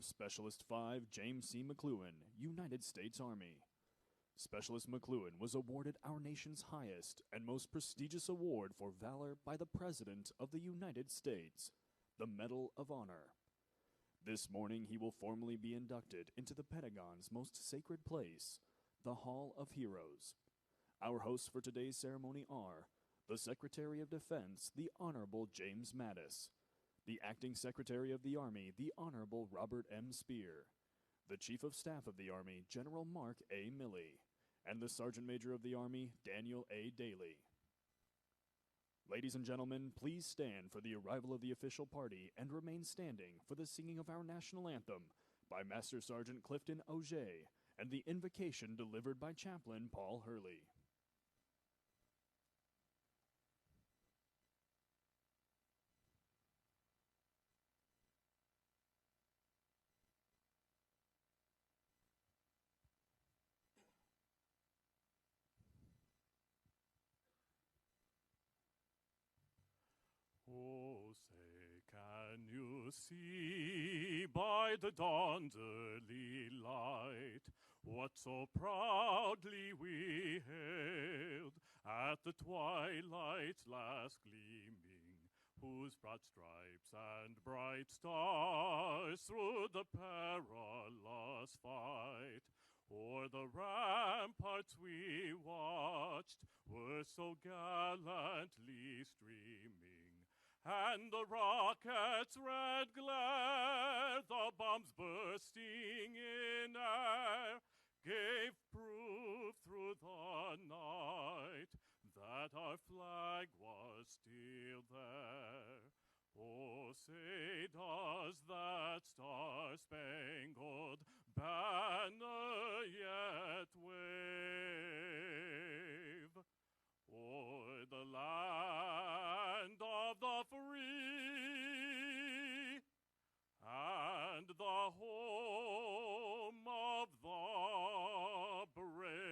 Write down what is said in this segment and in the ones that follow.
of Specialist 5 James C. McCloughan, United States Army. Specialist McCloughan was awarded our nation's highest and most prestigious award for valor by the President of the United States, the Medal of Honor. This morning he will formally be inducted into the Pentagon's most sacred place, the Hall of Heroes. Our hosts for today's ceremony are the Secretary of Defense, the Honorable James Mattis, the Acting Secretary of the Army, the Honorable Robert M. Spear, the Chief of Staff of the Army, General Mark A. Milley, and the Sergeant Major of the Army, Daniel A. Daly. Ladies and gentlemen, please stand for the arrival of the official party and remain standing for the singing of our national anthem by Master Sergeant Clifton Auger and the invocation delivered by Chaplain Paul Hurley. Oh, say, can you see by the dawn's early light what so proudly we hailed at the twilight's last gleaming, whose broad stripes and bright stars through the perilous fight o'er the ramparts we watched were so gallantly streaming, and the rocket's red glare, the bombs bursting in air, gave proof through the night that our flag was still there. Oh, say, does that star-spangled banner yet wave o'er the land of the free and the home of the brave?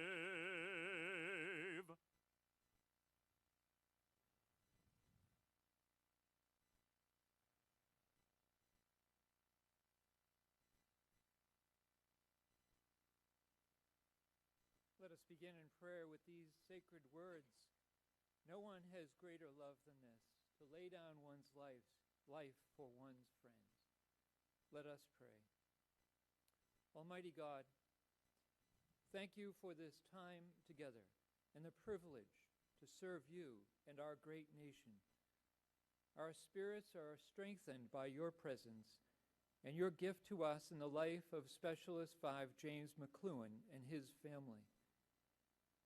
Let us begin in prayer with these sacred words. No one has greater love than this, to lay down one's life for one's friends. Let us pray. Almighty God, thank you for this time together and the privilege to serve you and our great nation. Our spirits are strengthened by your presence and your gift to us in the life of Specialist 5 James McCloughan and his family.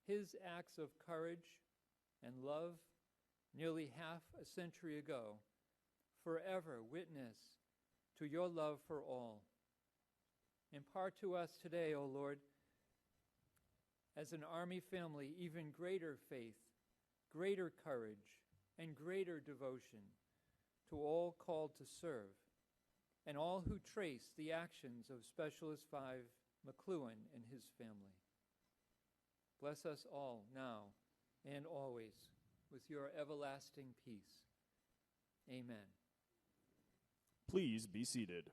His acts of courage and love nearly half a century ago forever witness to your love for all. Impart to us today, O Lord, as an Army family, even greater faith, greater courage, and greater devotion to all called to serve, and all who trace the actions of Specialist 5 McCloughan and his family. Bless us all now and always with your everlasting peace. Amen. Please be seated.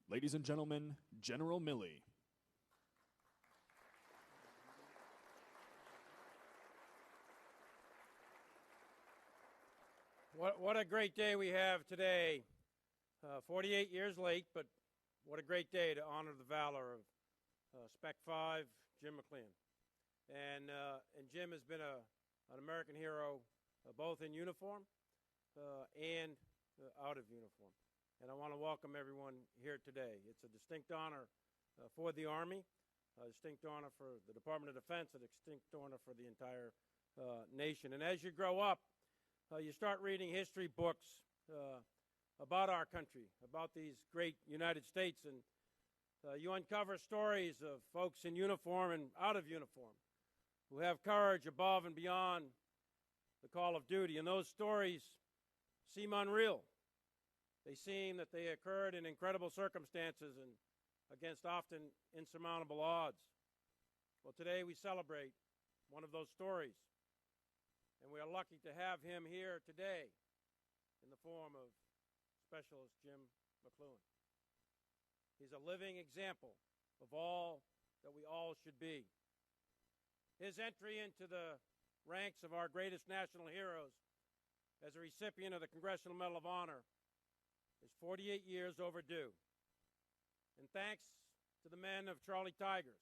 Ladies and gentlemen, General Milley. What a great day we have today. 48 years late, but what a great day to honor the valor of Spec 5, Jim McCloughan. And Jim has been an American hero both in uniform and out of uniform. And I want to welcome everyone here today. It's a distinct honor for the Army, a distinct honor for the Department of Defense, a distinct honor for the entire nation. And as you grow up, you start reading history books about our country, about these great United States, and you uncover stories of folks in uniform and out of uniform who have courage above and beyond the call of duty. And those stories seem unreal. They seem that they occurred in incredible circumstances and against often insurmountable odds. Well, today we celebrate one of those stories. And we are lucky to have him here today in the form of Specialist Jim Mcluhan. He's a living example of all that we all should be. His entry into the ranks of our greatest national heroes as a recipient of the Congressional Medal of Honor is 48 years overdue. And thanks to the men of Charlie Tigers,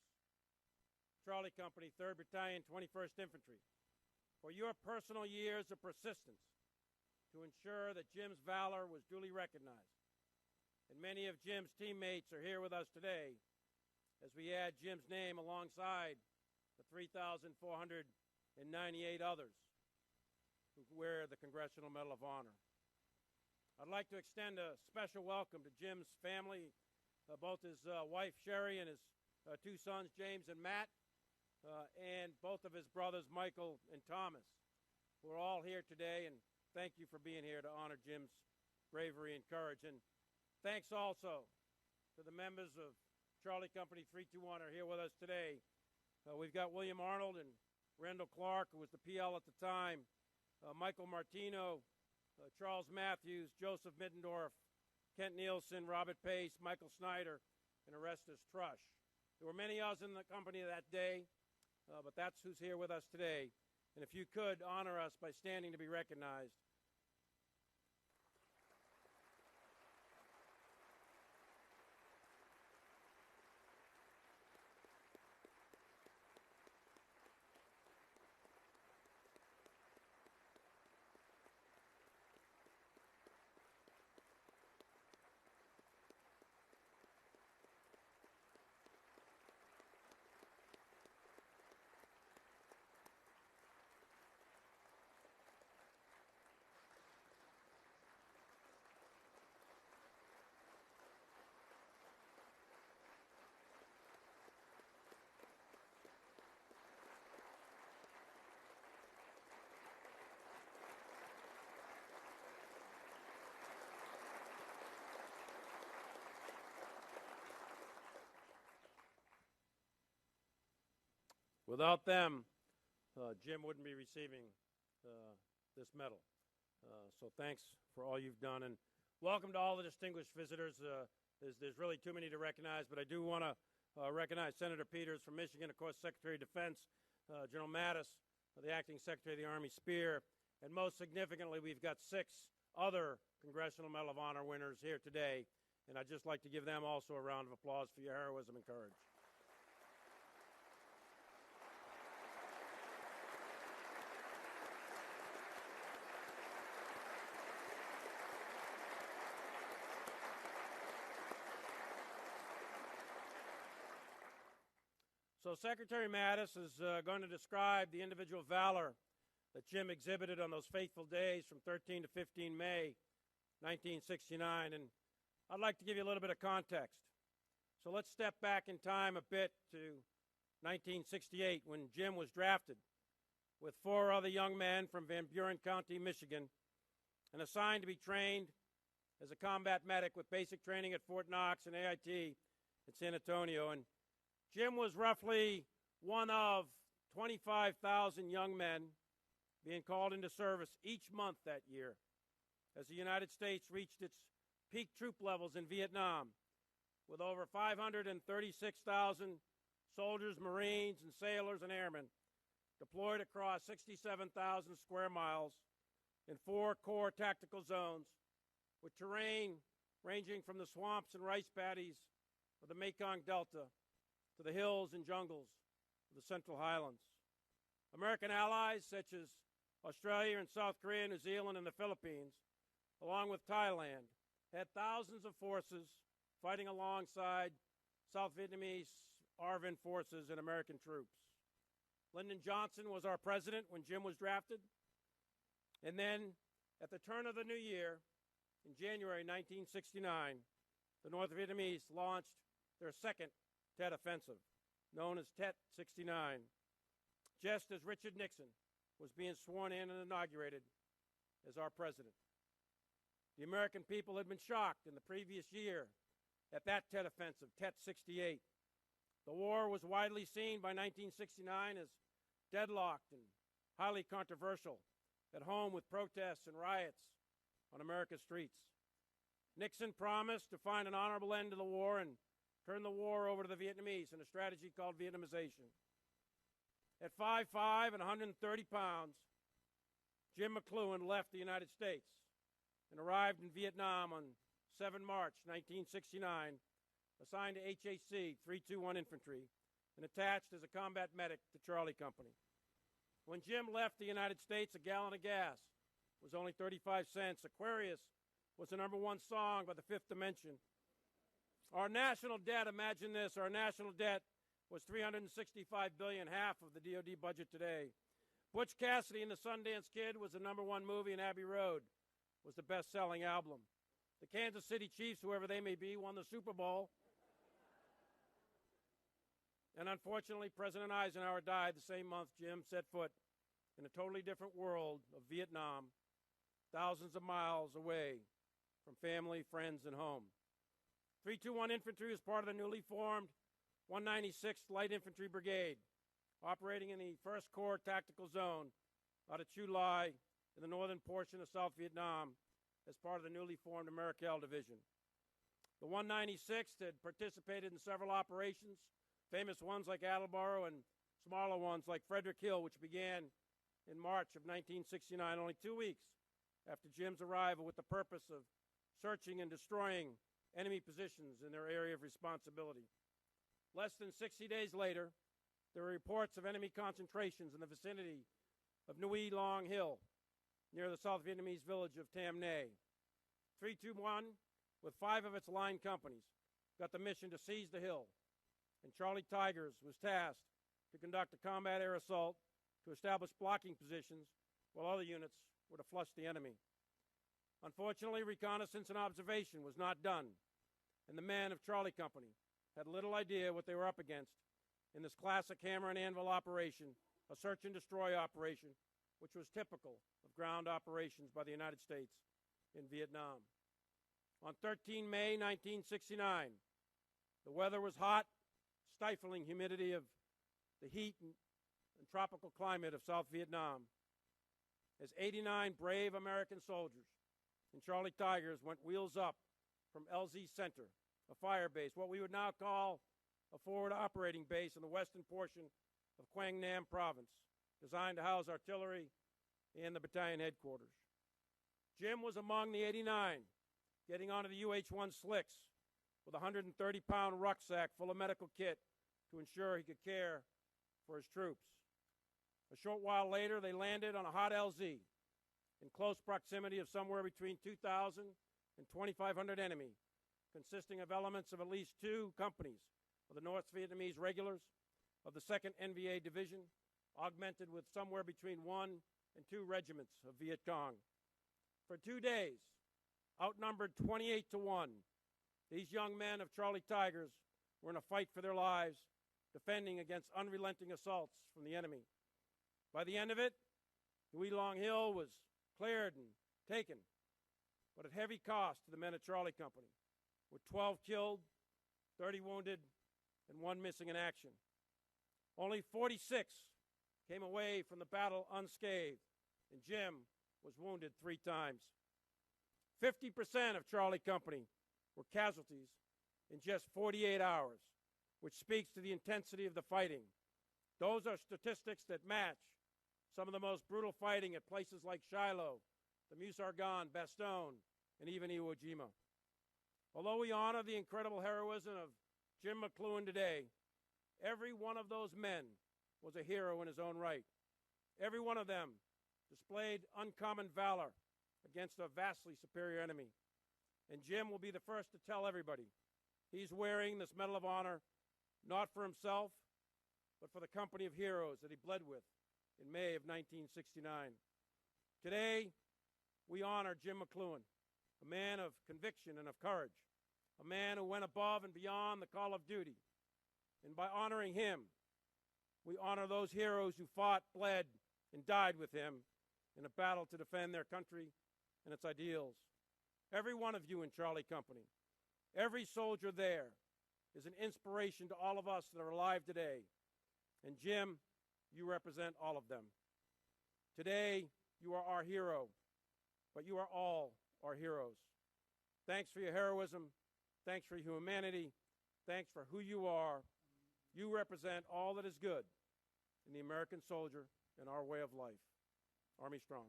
Charlie Company, 3rd Battalion, 21st Infantry, for your personal years of persistence to ensure that Jim's valor was duly recognized. And many of Jim's teammates are here with us today as we add Jim's name alongside the 3,498 others who wear the Congressional Medal of Honor. I'd like to extend a special welcome to Jim's family, both his wife Sherry and his 2 sons James and Matt, and both of his brothers Michael and Thomas, who are all here today, and thank you for being here to honor Jim's bravery and courage. And thanks also to the members of Charlie Company 321 who are here with us today. We've got William Arnold and Randall Clark, who was the PL at the time, Michael Martino, Charles Matthews, Joseph Middendorf, Kent Nielsen, Robert Pace, Michael Snyder, and Orestes Trush. There were many others in the company that day, but that's who's here with us today. And if you could honor us by standing to be recognized. Without them, Jim wouldn't be receiving this medal. So thanks for all you've done. And welcome to all the distinguished visitors. There's really too many to recognize, but I do want to recognize Senator Peters from Michigan, of course, Secretary of Defense, General Mattis, the Acting Secretary of the Army Spear, and most significantly, we've got 6 other Congressional Medal of Honor winners here today. And I'd just like to give them also a round of applause for your heroism and courage. So Secretary Mattis is going to describe the individual valor that Jim exhibited on those fateful days from 13 to 15 May 1969. And I'd like to give you a little bit of context. So let's step back in time a bit to 1968 when Jim was drafted with 4 other young men from Van Buren County, Michigan, and assigned to be trained as a combat medic with basic training at Fort Knox and AIT at San Antonio. And Jim was roughly one of 25,000 young men being called into service each month that year as the United States reached its peak troop levels in Vietnam, with over 536,000 soldiers, Marines, and sailors and airmen deployed across 67,000 square miles in 4 core tactical zones, with terrain ranging from the swamps and rice paddies of the Mekong Delta to the hills and jungles of the Central Highlands. American allies such as Australia and South Korea, New Zealand, and the Philippines, along with Thailand, had thousands of forces fighting alongside South Vietnamese ARVN forces and American troops. Lyndon Johnson was our president when Jim was drafted. And then, at the turn of the new year, in January 1969, the North Vietnamese launched their second Tet Offensive, known as Tet 69, just as Richard Nixon was being sworn in and inaugurated as our president. The American people had been shocked in the previous year at that Tet Offensive, Tet 68. The war was widely seen by 1969 as deadlocked and highly controversial, at home with protests and riots on America's streets. Nixon promised to find an honorable end to the war and turn the war over to the Vietnamese in a strategy called Vietnamization. At 5'5" and 130 pounds, Jim McCloughan left the United States and arrived in Vietnam on 7 March 1969, assigned to HAC 321 Infantry, and attached as a combat medic to Charlie Company. When Jim left the United States, a gallon of gas was only 35 cents. Aquarius was the #1 song by the Fifth Dimension. Our national debt, imagine this, our national debt was $365 billion, half of the DoD budget today. Butch Cassidy and the Sundance Kid was the #1 movie, and Abbey Road was the best-selling album. The Kansas City Chiefs, whoever they may be, won the Super Bowl. And unfortunately, President Eisenhower died the same month Jim set foot in a totally different world of Vietnam, thousands of miles away from family, friends, and home. 321 Infantry was part of the newly formed 196th Light Infantry Brigade, operating in the 1st Corps Tactical Zone out of Chu Lai in the northern portion of South Vietnam as part of the newly formed Americal Division. The 196th had participated in several operations, famous ones like Attleboro and smaller ones like Frederick Hill, which began in March of 1969, only 2 weeks after Jim's arrival, with the purpose of searching and destroying enemy positions in their area of responsibility. Less than 60 days later, there were reports of enemy concentrations in the vicinity of Nguyen Long Hill, near the South Vietnamese village of Tam Nay. 321, with 5 of its line companies, got the mission to seize the hill, and Charlie Tigers was tasked to conduct a combat air assault to establish blocking positions while other units were to flush the enemy. Unfortunately, reconnaissance and observation was not done, and the men of Charlie Company had little idea what they were up against in this classic hammer and anvil operation, a search and destroy operation, which was typical of ground operations by the United States in Vietnam. On 13 May 1969, the weather was hot, stifling humidity of the heat and tropical climate of South Vietnam, as 89 brave American soldiers and Charlie Tigers went wheels up from LZ Center, a fire base, what we would now call a forward operating base in the western portion of Quang Nam Province, designed to house artillery and the battalion headquarters. Jim was among the 89, getting onto the UH-1 Slicks with a 130-pound rucksack full of medical kit to ensure he could care for his troops. A short while later, they landed on a hot LZ in close proximity of somewhere between 2,000 and 2,500 enemy, consisting of elements of at least 2 companies of the North Vietnamese regulars of the 2nd NVA Division, augmented with somewhere between 1 and 2 regiments of Viet Cong. For 2 days, outnumbered 28 to 1, these young men of Charlie Tigers were in a fight for their lives, defending against unrelenting assaults from the enemy. By the end of it, Nguyen Long Hill was cleared and taken, but at heavy cost to the men of Charlie Company, with 12 killed, 30 wounded, and 1 missing in action. Only 46 came away from the battle unscathed, and Jim was wounded 3 times. 50% of Charlie Company were casualties in just 48 hours, which speaks to the intensity of the fighting. Those are statistics that match some of the most brutal fighting at places like Shiloh, the Meuse-Argonne, Bastogne, and even Iwo Jima. Although we honor the incredible heroism of Jim McCloughan today, every one of those men was a hero in his own right. Every one of them displayed uncommon valor against a vastly superior enemy. And Jim will be the first to tell everybody he's wearing this Medal of Honor not for himself, but for the company of heroes that he bled with in May of 1969. Today, we honor Jim McCloughan, a man of conviction and of courage, a man who went above and beyond the call of duty. And by honoring him, we honor those heroes who fought, bled, and died with him in a battle to defend their country and its ideals. Every one of you in Charlie Company, every soldier there is an inspiration to all of us that are alive today. And Jim, you represent all of them. Today, you are our hero, but you are all our heroes. Thanks for your heroism. Thanks for your humanity. Thanks for who you are. You represent all that is good in the American soldier and our way of life. Army strong.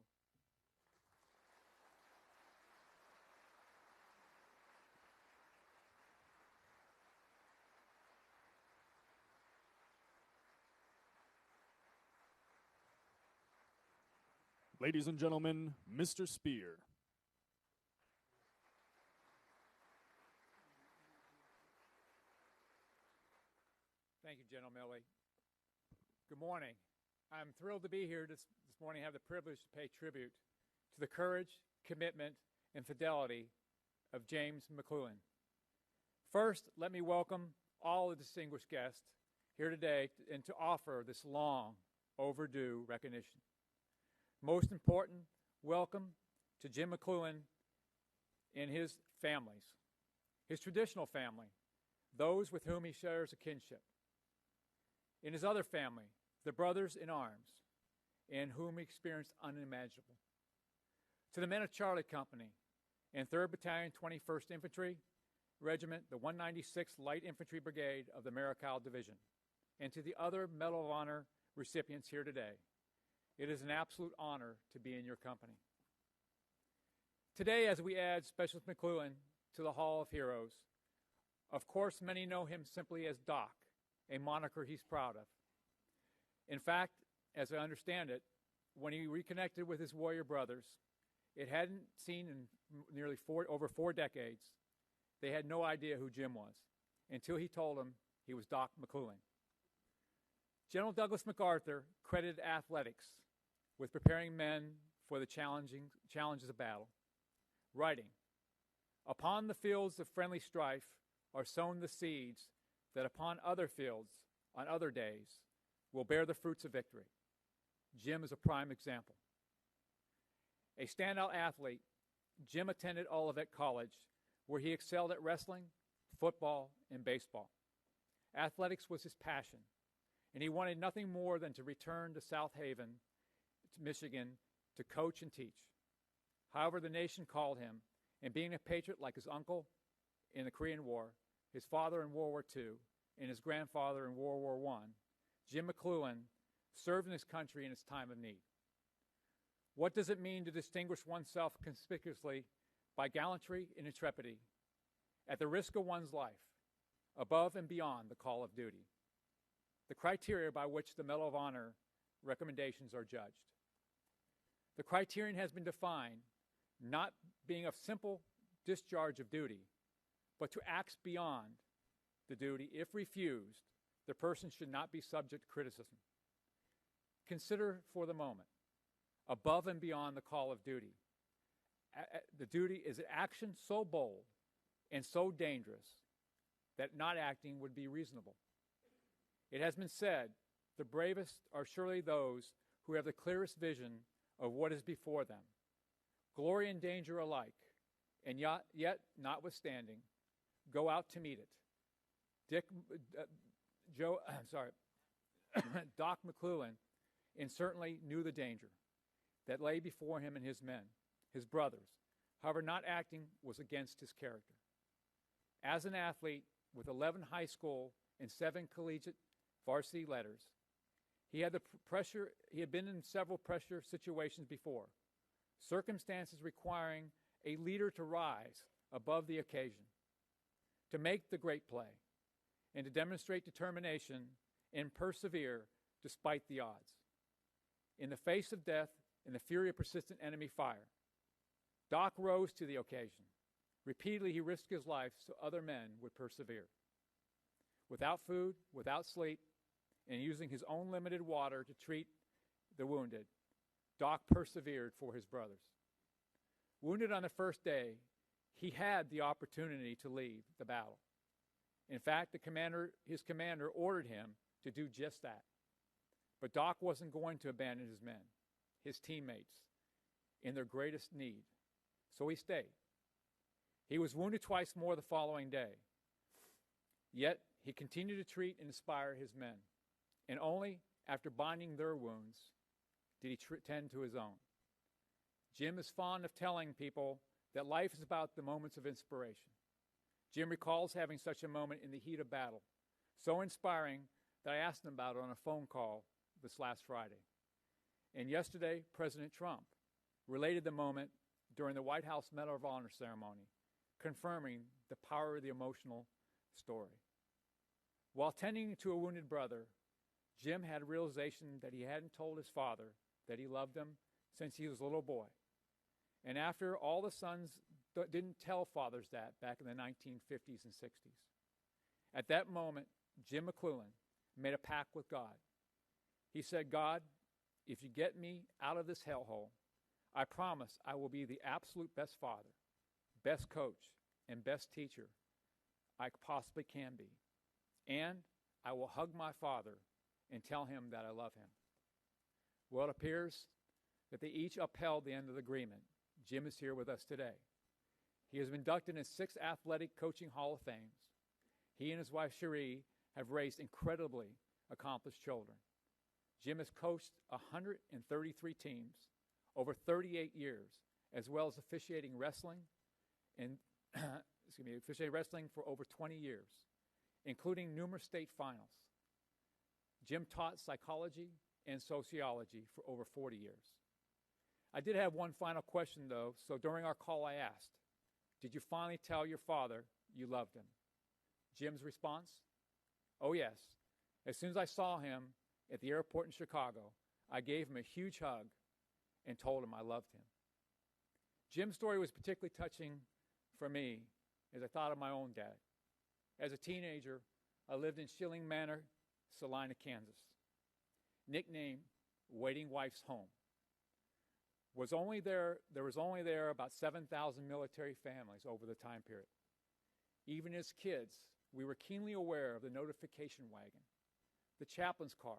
Ladies and gentlemen, Mr. Spear. Thank you, General Milley. Good morning. I'm thrilled to be here this morning. I have the privilege to pay tribute to the courage, commitment, and fidelity of James McCloughan. First, let me welcome all the distinguished guests here today and to offer this long overdue recognition. Most important, welcome to Jim McCloughan and his families, his traditional family, those with whom he shares a kinship. In his other family, the brothers in arms, in whom he experienced unimaginable. To the men of Charlie Company and 3rd Battalion, 21st Infantry Regiment, the 196th Light Infantry Brigade of the Maricao Division, and to the other Medal of Honor recipients here today, it is an absolute honor to be in your company. Today, as we add Specialist Mcluhan to the Hall of Heroes, of course, many know him simply as Doc, a moniker he's proud of. In fact, as I understand it, when he reconnected with his warrior brothers, it hadn't seen in nearly over 4 decades. They had no idea who Jim was until he told them he was Doc Mcluhan. General Douglas MacArthur credited athletics with preparing men for the challenges of battle, writing, "Upon the fields of friendly strife are sown the seeds that upon other fields, on other days, will bear the fruits of victory." Jim is a prime example. A standout athlete, Jim attended Olivet College, where he excelled at wrestling, football, and baseball. Athletics was his passion, and he wanted nothing more than to return to South Haven, Michigan, to coach and teach. However, the nation called him, and being a patriot like his uncle in the Korean War, his father in World War II, and his grandfather in World War I, Jim McCloughan served in his country in its time of need. What does it mean to distinguish oneself conspicuously by gallantry and intrepidity, at the risk of one's life, above and beyond the call of duty? The criteria by which the Medal of Honor recommendations are judged. The criterion has been defined not being a simple discharge of duty, but to acts beyond the duty. If refused, the person should not be subject to criticism. Consider for the moment, above and beyond the call of duty. The duty is an action so bold and so dangerous that not acting would be reasonable. It has been said, the bravest are surely those who have the clearest vision of what is before them, glory and danger alike, and yet notwithstanding, go out to meet it. Doc Mcluhan, and certainly knew the danger that lay before him and his men, his brothers. However, not acting was against his character. As an athlete with 11 high school and 7 collegiate varsity letters, he had been in several pressure situations before, circumstances requiring a leader to rise above the occasion, to make the great play, and to demonstrate determination and persevere despite the odds. In the face of death and the fury of persistent enemy fire, Doc rose to the occasion. Repeatedly, he risked his life so other men would persevere. Without food, without sleep, and using his own limited water to treat the wounded, Doc persevered for his brothers. Wounded on the first day, he had the opportunity to leave the battle. In fact, his commander ordered him to do just that. But Doc wasn't going to abandon his men, his teammates, in their greatest need. So he stayed. He was wounded twice more the following day. Yet he continued to treat and inspire his men. And only after binding their wounds did he tend to his own. Jim is fond of telling people that life is about the moments of inspiration. Jim recalls having such a moment in the heat of battle, so inspiring that I asked him about it on a phone call this last Friday. And yesterday, President Trump related the moment during the White House Medal of Honor ceremony, confirming the power of the emotional story. While tending to a wounded brother, Jim had a realization that he hadn't told his father that he loved him since he was a little boy. And after all the sons didn't tell fathers that back in the 1950s and 60s. At that moment, Jim McCloughan made a pact with God. He said, God, if you get me out of this hellhole, I promise I will be the absolute best father, best coach, and best teacher I possibly can be. And I will hug my father and tell him that I love him. Well, it appears that they each upheld the end of the agreement. Jim is here with us today. He has been inducted in 6 athletic coaching Hall of Fames. He and his wife, Cherie, have raised incredibly accomplished children. Jim has coached 133 teams over 38 years, as well as officiating wrestling for over 20 years, including numerous state finals. Jim taught psychology and sociology for over 40 years. I did have one final question, though, so during our call I asked, did you finally tell your father you loved him? Jim's response, oh yes. As soon as I saw him at the airport in Chicago, I gave him a huge hug and told him I loved him. Jim's story was particularly touching for me as I thought of my own dad. As a teenager, I lived in Schilling Manor, Salina, Kansas, nicknamed Waiting Wife's Home. There was only there about 7,000 military families over the time period. Even as kids, we were keenly aware of the notification wagon, the chaplain's car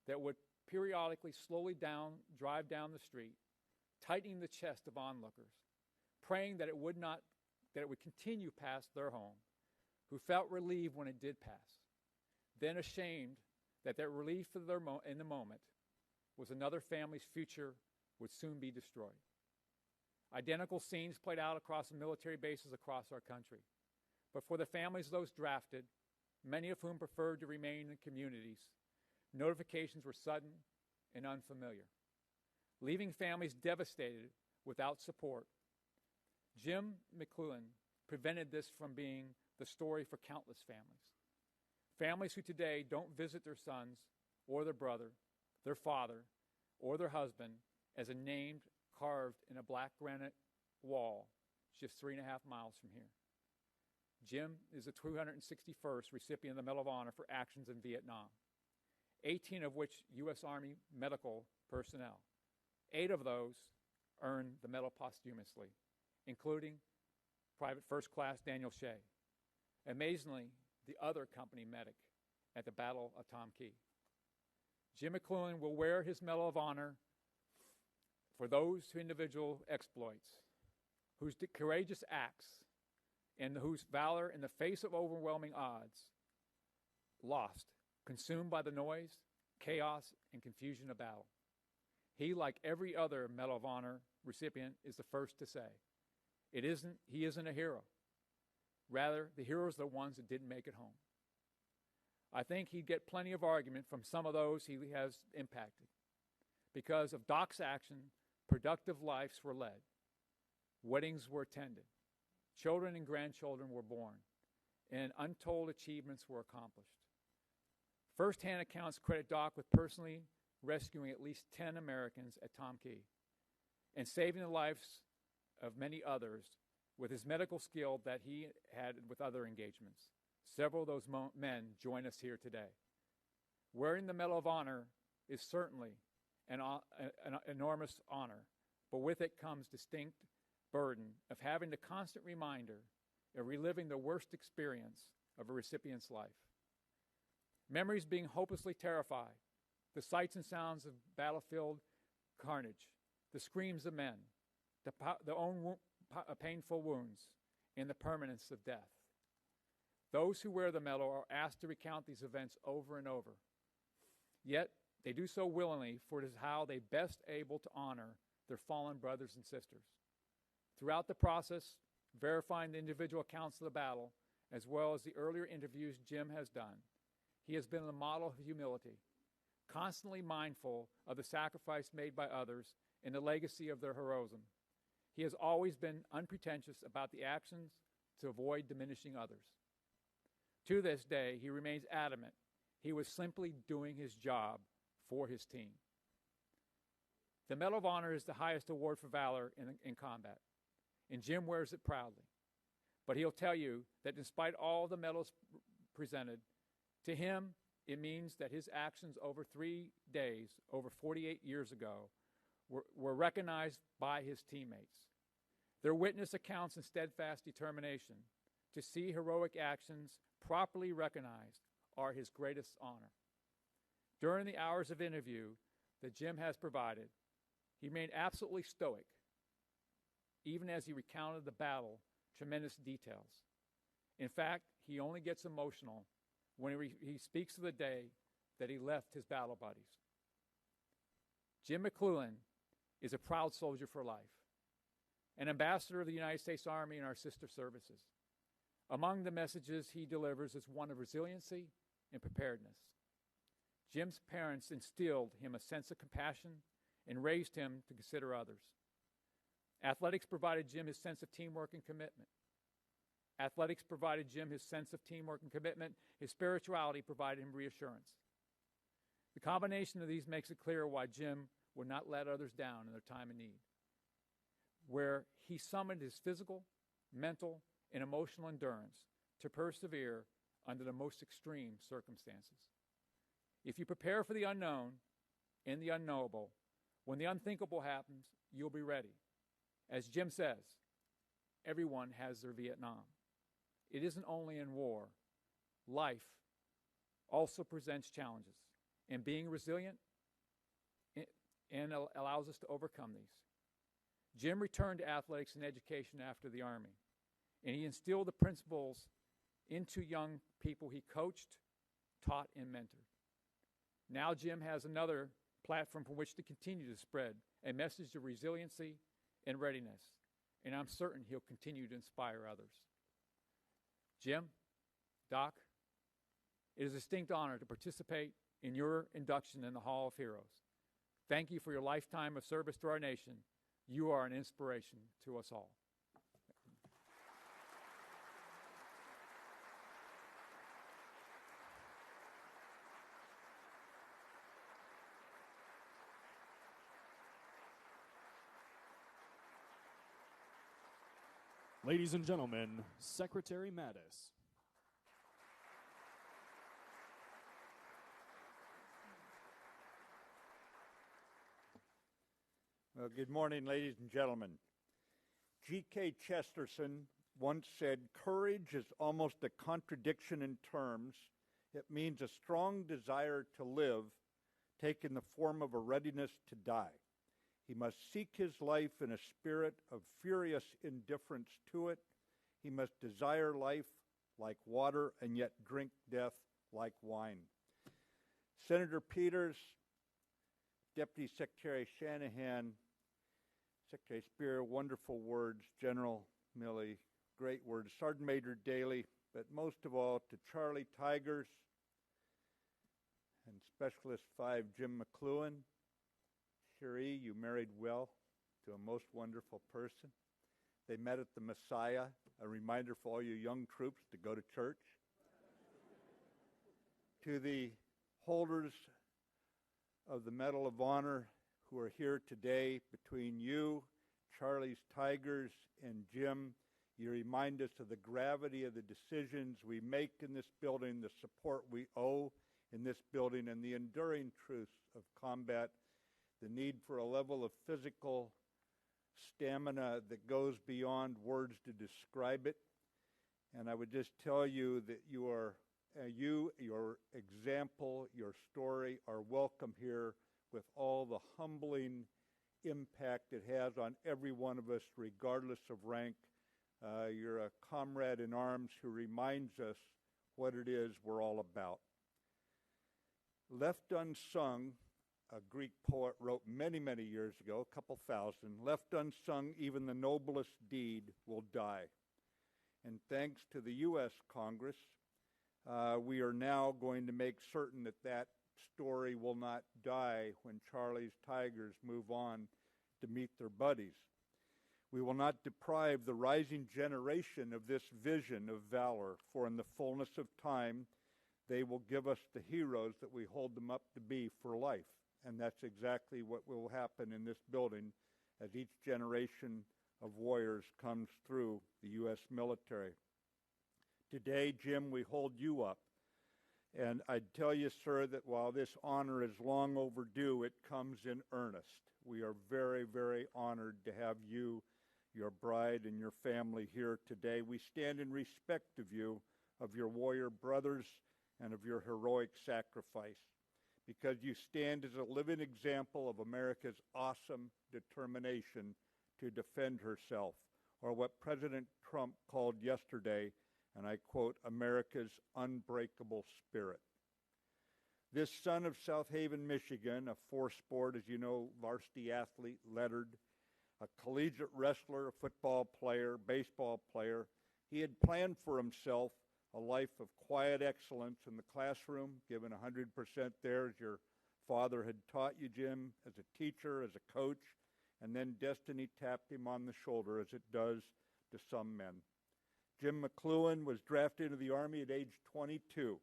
that would periodically slowly drive down the street, tightening the chest of onlookers, praying that it would continue past their home, who felt relieved when it did pass, then ashamed that their relief in the moment was another family's future would soon be destroyed. Identical scenes played out across the military bases across our country. But for the families of those drafted, many of whom preferred to remain in communities, notifications were sudden and unfamiliar, leaving families devastated without support. Jim McCloughan prevented this from being the story for countless families. Families who today don't visit their sons or their brother, their father, or their husband as a name carved in a black granite wall just 3.5 miles from here. Jim is the 261st recipient of the Medal of Honor for actions in Vietnam, 18 of which U.S. Army medical personnel. 8 of those earned the medal posthumously, including Private First Class Daniel Shea. Amazingly, the other company medic at the Battle of Tom Key. Jim McCloughan will wear his Medal of Honor for those individual exploits, whose courageous acts and whose valor in the face of overwhelming odds lost, consumed by the noise, chaos, and confusion of battle. He, like every other Medal of Honor recipient, is the first to say, he isn't a hero. Rather, the heroes are the ones that didn't make it home. I think he'd get plenty of argument from some of those he has impacted. Because of Doc's action, productive lives were led. Weddings were attended. Children and grandchildren were born. And untold achievements were accomplished. First-hand accounts credit Doc with personally rescuing at least 10 Americans at Tom Key and saving the lives of many others with his medical skill that he had with other engagements. Several of those men join us here today. Wearing the Medal of Honor is certainly an enormous honor, but with it comes distinct burden of having the constant reminder of reliving the worst experience of a recipient's life. Memories being hopelessly terrified, the sights and sounds of battlefield carnage, the screams of men, the own painful wounds, and the permanence of death. Those who wear the medal are asked to recount these events over and over. Yet, they do so willingly, for it is how they best able to honor their fallen brothers and sisters. Throughout the process, verifying the individual accounts of the battle, as well as the earlier interviews Jim has done, he has been a model of humility, constantly mindful of the sacrifice made by others and the legacy of their heroism. He has always been unpretentious about the actions to avoid diminishing others. To this day, he remains adamant he was simply doing his job for his team. The Medal of Honor is the highest award for valor in combat, and Jim wears it proudly. But he'll tell you that despite all the medals presented, to him, it means that his actions over 3 days, over 48 years ago, were recognized by his teammates. Their witness accounts and steadfast determination to see heroic actions properly recognized are his greatest honor. During the hours of interview that Jim has provided, he remained absolutely stoic, even as he recounted the battle, tremendous details. In fact, he only gets emotional when he speaks of the day that he left his battle buddies. Jim Mcluhan is a proud soldier for life, an ambassador of the United States Army and our sister services. Among the messages he delivers is one of resiliency and preparedness. Jim's parents instilled him a sense of compassion and raised him to consider others. Athletics provided Jim his sense of teamwork and commitment. Athletics provided Jim his sense of teamwork and commitment. His spirituality provided him reassurance. The combination of these makes it clear why Jim would not let others down in their time of need, where he summoned his physical, mental, and emotional endurance to persevere under the most extreme circumstances. If you prepare for the unknown and the unknowable, when the unthinkable happens, you'll be ready. As Jim says, everyone has their Vietnam. It isn't only in war. Life also presents challenges, and being resilient and allows us to overcome these. Jim returned to athletics and education after the Army, and he instilled the principles into young people he coached, taught, and mentored. Now Jim has another platform from which to continue to spread a message of resiliency and readiness, and I'm certain he'll continue to inspire others. Jim, Doc, it is a distinct honor to participate in your induction in the Hall of Heroes. Thank you for your lifetime of service to our nation. You are an inspiration to us all. Ladies and gentlemen, Secretary Mattis. Well, good morning, ladies and gentlemen. G.K. Chesterton once said, "Courage is almost a contradiction in terms. It means a strong desire to live, taking the form of a readiness to die. He must seek his life in a spirit of furious indifference to it. He must desire life like water and yet drink death like wine." Senator Peters, Deputy Secretary Shanahan, Secretary Spear, wonderful words. General Milley, great words. Sergeant Major Daly, but most of all to Charlie Tigers and Specialist 5 Jim McCloughan. Cherie, you married well to a most wonderful person. They met at the Messiah, a reminder for all you young troops to go to church. To the holders of the Medal of Honor who are here today, between you, Charlie's Tigers, and Jim, you remind us of the gravity of the decisions we make in this building, the support we owe in this building, and the enduring truths of combat, the need for a level of physical stamina that goes beyond words to describe it. And I would just tell you that your example, your story are welcome here with all the humbling impact it has on every one of us, regardless of rank. You're a comrade in arms who reminds us what it is we're all about. Left unsung, a Greek poet, wrote many, many years ago, a couple thousand, left unsung, even the noblest deed will die. And thanks to the U.S. Congress, we are now going to make certain that that story will not die when Charlie's Tigers move on to meet their buddies. We will not deprive the rising generation of this vision of valor, for in the fullness of time, they will give us the heroes that we hold them up to be for life. And that's exactly what will happen in this building as each generation of warriors comes through the U.S. military. Today, Jim, we hold you up. And I'd tell you, sir, that while this honor is long overdue, it comes in earnest. We are very, very honored to have you, your bride, and your family here today. We stand in respect of you, of your warrior brothers, and of your heroic sacrifice, because you stand as a living example of America's awesome determination to defend herself, or what President Trump called yesterday, and I quote, America's unbreakable spirit. This son of South Haven, Michigan, a four-sport, as you know, varsity athlete, lettered, a collegiate wrestler, a football player, baseball player, he had planned for himself a life of quiet excellence in the classroom, given 100% there as your father had taught you, Jim, as a teacher, as a coach, and then destiny tapped him on the shoulder, as it does to some men. Jim McCloughan was drafted into the Army at age 22,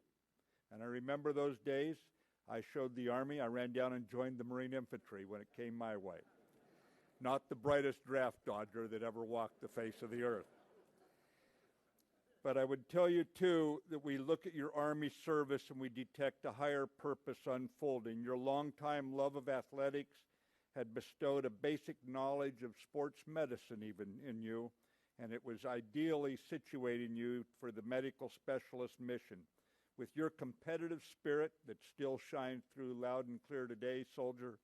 and I remember those days. I showed the Army. I ran down and joined the Marine Infantry when it came my way. Not the brightest draft dodger that ever walked the face of the earth. But I would tell you, too, that we look at your Army service and we detect a higher purpose unfolding. Your longtime love of athletics had bestowed a basic knowledge of sports medicine even in you, and it was ideally situating you for the medical specialist mission. With your competitive spirit that still shines through loud and clear today, soldier,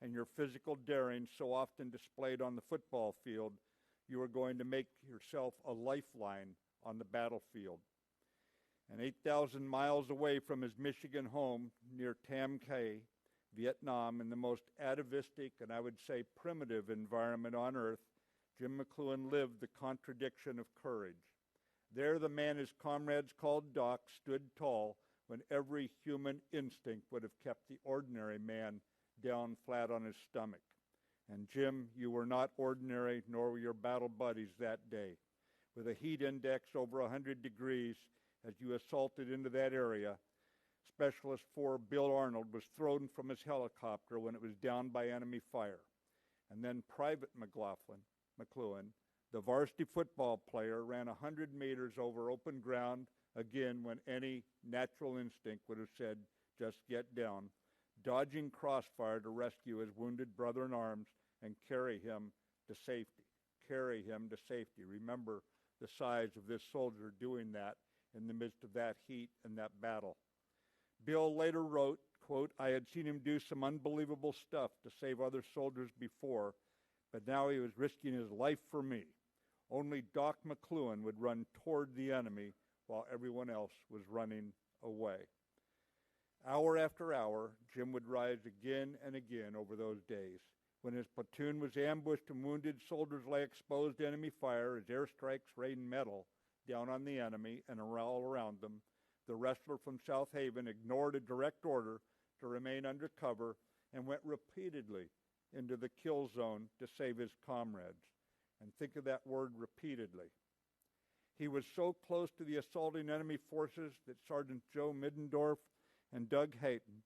and your physical daring so often displayed on the football field, you are going to make yourself a lifeline on the battlefield. And 8,000 miles away from his Michigan home near Tam Khe, Vietnam, in the most atavistic and I would say primitive environment on earth, Jim McCloughan lived the contradiction of courage. There the man his comrades called Doc stood tall when every human instinct would have kept the ordinary man down flat on his stomach. And Jim, you were not ordinary, nor were your battle buddies that day. With a heat index over 100 degrees, as you assaulted into that area, Specialist 4 Bill Arnold was thrown from his helicopter when it was down by enemy fire. And then Private Mcluhan, the varsity football player, ran 100 meters over open ground, again when any natural instinct would have said, just get down, dodging crossfire to rescue his wounded brother in arms and carry him to safety. Carry him to safety. Remember the size of this soldier doing that in the midst of that heat and that battle. Bill later wrote, quote, I had seen him do some unbelievable stuff to save other soldiers before, but now he was risking his life for me. Only Doc McCloughan would run toward the enemy while everyone else was running away. Hour after hour, Jim would rise again and again over those days. When his platoon was ambushed and wounded soldiers lay exposed to enemy fire as airstrikes rained metal down on the enemy and all around them, the wrestler from South Haven ignored a direct order to remain under cover and went repeatedly into the kill zone to save his comrades. And think of that word, repeatedly. He was so close to the assaulting enemy forces that Sergeant Joe Middendorf and Doug Hayton,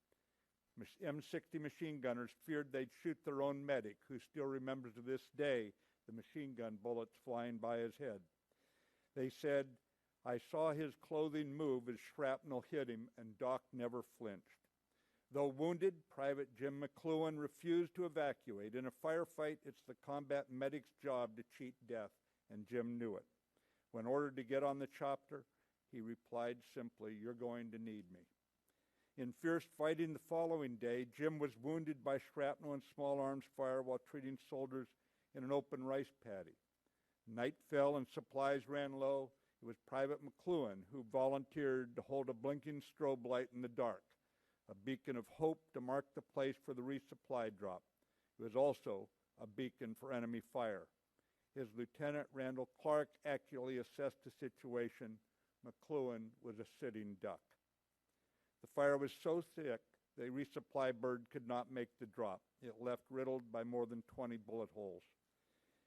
M60 machine gunners, feared they'd shoot their own medic, who still remembers to this day the machine gun bullets flying by his head. They said, I saw his clothing move as shrapnel hit him, and Doc never flinched. Though wounded, Private Jim McCloughan refused to evacuate. In a firefight, it's the combat medic's job to cheat death, and Jim knew it. When ordered to get on the chopper, he replied simply, you're going to need me. In fierce fighting the following day, Jim was wounded by shrapnel and small arms fire while treating soldiers in an open rice paddy. Night fell and supplies ran low. It was Private McCloughan who volunteered to hold a blinking strobe light in the dark. a beacon of hope to mark the place for the resupply drop. It was also a beacon for enemy fire. His Lieutenant Randall Clark accurately assessed the situation. Mcluhan was a sitting duck. The fire was so thick the resupply bird could not make the drop. It left riddled by more than 20 bullet holes.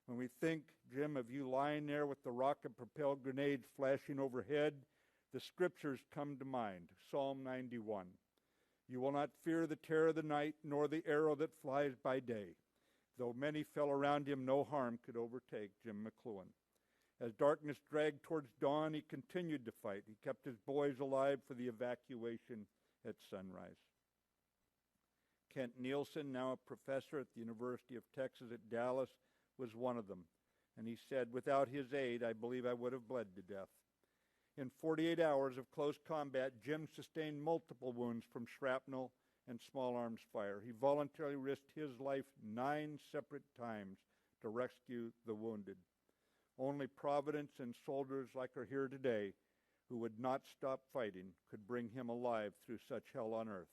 When we think, Jim, of you lying there with the rocket-propelled grenades flashing overhead, the scriptures come to mind. Psalm 91. You will not fear the terror of the night, nor the arrow that flies by day. Though many fell around him, no harm could overtake Jim Mcluhan. As darkness dragged towards dawn, he continued to fight. He kept his boys alive for the evacuation at sunrise. Kent Nielsen, now a professor at the University of Texas at Dallas, was one of them. And he said, without his aid, I believe I would have bled to death. In 48 hours of close combat, Jim sustained multiple wounds from shrapnel and small arms fire. He voluntarily risked his life 9 separate times to rescue the wounded. Only Providence and soldiers like are here today who would not stop fighting could bring him alive through such hell on earth.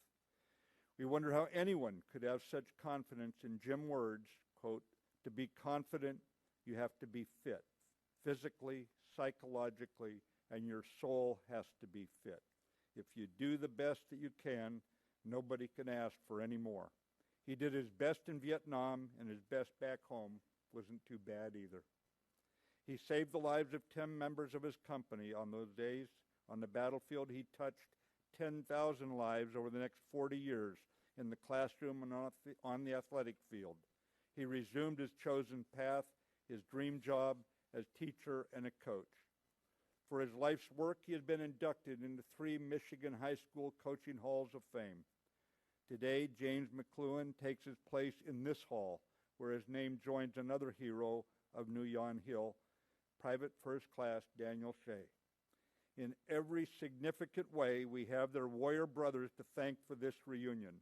We wonder how anyone could have such confidence in Jim's words, quote, to be confident, you have to be fit, physically, psychologically, and your soul has to be fit. If you do the best that you can, nobody can ask for any more. He did his best in Vietnam, and his best back home wasn't too bad either. He saved the lives of 10 members of his company on those days. On the battlefield, he touched 10,000 lives over the next 40 years in the classroom and on the athletic field. He resumed his chosen path, his dream job as teacher and a coach. For his life's work, he has been inducted into 3 Michigan high school coaching halls of fame. Today, James McCloughan takes his place in this hall, where his name joins another hero of New Yon Hill, Private First Class Daniel Shea. In every significant way, we have their warrior brothers to thank for this reunion.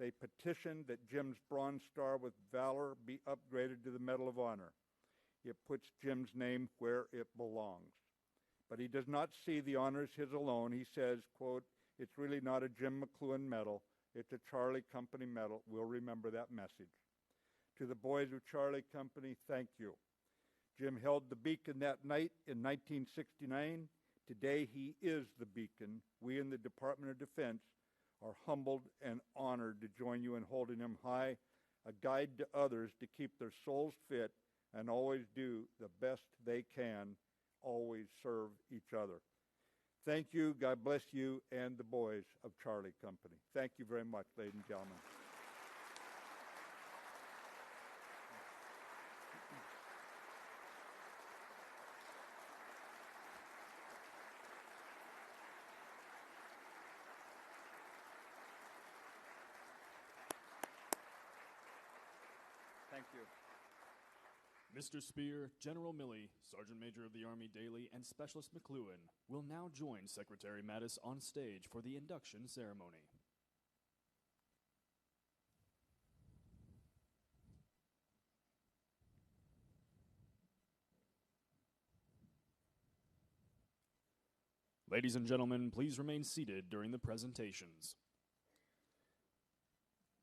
They petitioned that Jim's Bronze Star with Valor be upgraded to the Medal of Honor. It puts Jim's name where it belongs. But he does not see the honors his alone. He says, quote, it's really not a Jim Mcluhan medal. It's a Charlie Company medal. We'll remember that message. To the boys of Charlie Company, thank you. Jim held the beacon that night in 1969. Today he is the beacon. We in the Department of Defense are humbled and honored to join you in holding him high, a guide to others to keep their souls fit and always do the best they can, always serve each other. Thank you. God bless you and the boys of Charlie Company. Thank you very much, ladies and gentlemen. Thank you. Mr. Spear, General Milley, Sergeant Major of the Army Daily, and Specialist Mcluhan will now join Secretary Mattis on stage for the induction ceremony. Ladies and gentlemen, please remain seated during the presentations.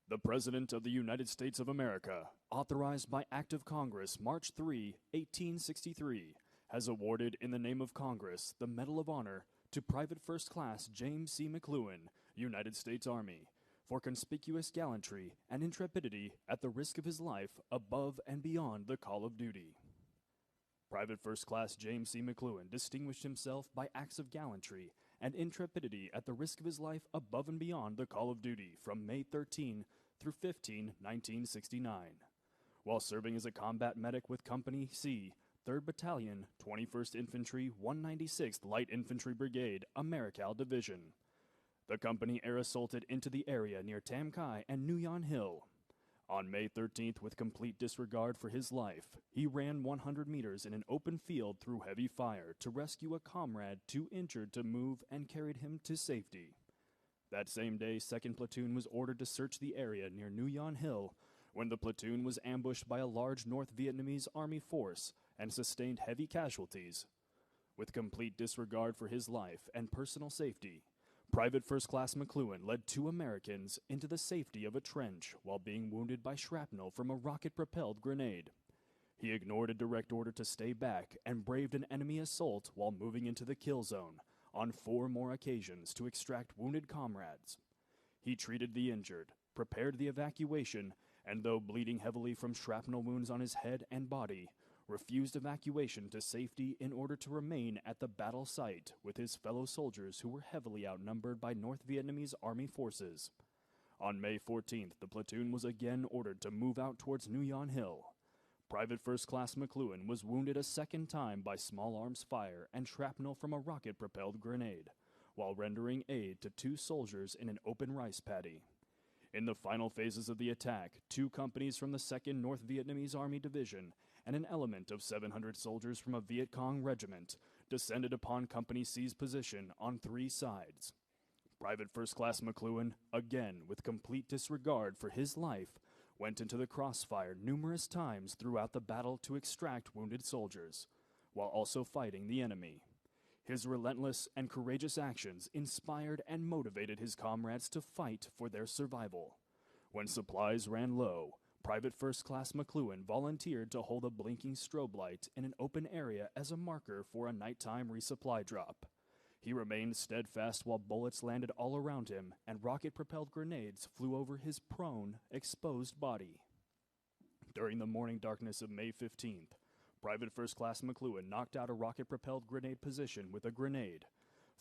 The President of the United States of America, authorized by Act of Congress, March 3, 1863, has awarded in the name of Congress the Medal of Honor to Private First Class James C. Mcluhan, United States Army, for conspicuous gallantry and intrepidity at the risk of his life above and beyond the call of duty. Private First Class James C. Mcluhan distinguished himself by acts of gallantry and intrepidity at the risk of his life above and beyond the call of duty from May 13 through 15, 1969, while serving as a combat medic with Company C, 3rd Battalion, 21st Infantry, 196th Light Infantry Brigade, Americal Division. The company air assaulted into the area near Tam Kai and New Yon Hill. On May 13th, with complete disregard for his life, he ran 100 meters in an open field through heavy fire to rescue a comrade too injured to move and carried him to safety. That same day, 2nd Platoon was ordered to search the area near New Yon Hill when the platoon was ambushed by a large North Vietnamese Army force and sustained heavy casualties. With complete disregard for his life and personal safety, Private First Class Mcluhan led 2 Americans into the safety of a trench while being wounded by shrapnel from a rocket-propelled grenade. He ignored a direct order to stay back and braved an enemy assault while moving into the kill zone on 4 more occasions to extract wounded comrades. He treated the injured, prepared the evacuation, and though bleeding heavily from shrapnel wounds on his head and body, refused evacuation to safety in order to remain at the battle site with his fellow soldiers who were heavily outnumbered by North Vietnamese Army forces. On May 14th, the platoon was again ordered to move out towards Nguyen Hill. Private First Class Mcluhan was wounded a second time by small arms fire and shrapnel from a rocket-propelled grenade, while rendering aid to 2 soldiers in an open rice paddy. In the final phases of the attack, 2 companies from the 2nd North Vietnamese Army Division and an element of 700 soldiers from a Viet Cong regiment descended upon Company C's position on 3 sides. Private First Class Mcluhan, again with complete disregard for his life, went into the crossfire numerous times throughout the battle to extract wounded soldiers, while also fighting the enemy. His relentless and courageous actions inspired and motivated his comrades to fight for their survival. When supplies ran low, Private First Class Mcluhan volunteered to hold a blinking strobe light in an open area as a marker for a nighttime resupply drop. He remained steadfast while bullets landed all around him and rocket-propelled grenades flew over his prone, exposed body. During the morning darkness of May 15th, Private First Class Mcluhan knocked out a rocket-propelled grenade position with a grenade,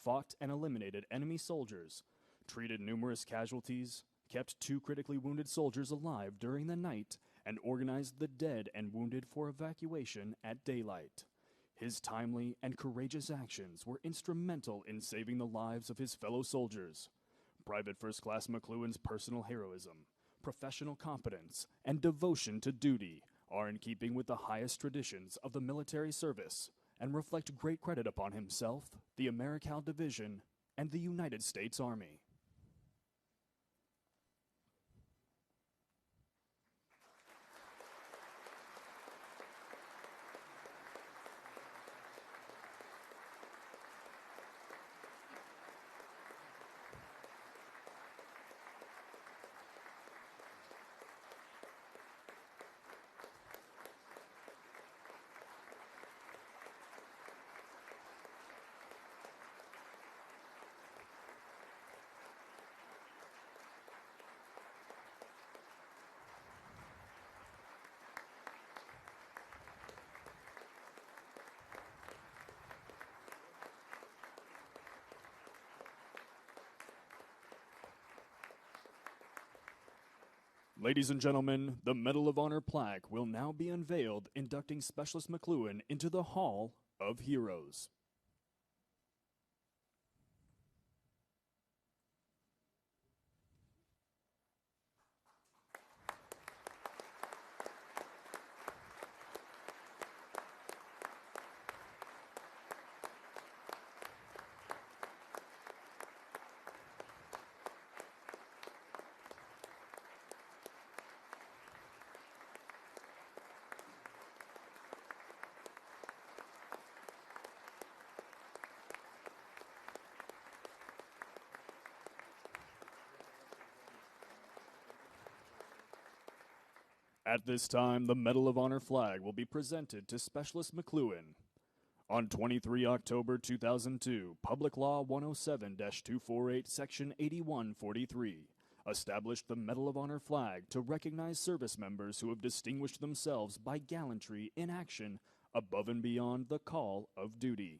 fought and eliminated enemy soldiers, treated numerous casualties, kept 2 critically wounded soldiers alive during the night, and organized the dead and wounded for evacuation at daylight. His timely and courageous actions were instrumental in saving the lives of his fellow soldiers. Private First Class Mcluhan's personal heroism, professional competence, and devotion to duty are in keeping with the highest traditions of the military service and reflect great credit upon himself, the Americal Division, and the United States Army. Ladies and gentlemen, the Medal of Honor plaque will now be unveiled, inducting Specialist Mcluhan into the Hall of Heroes. At this time, the Medal of Honor flag will be presented to Specialist Mcluhan. On 23 October 2002, Public Law 107-248, Section 8143, established the Medal of Honor flag to recognize service members who have distinguished themselves by gallantry in action above and beyond the call of duty.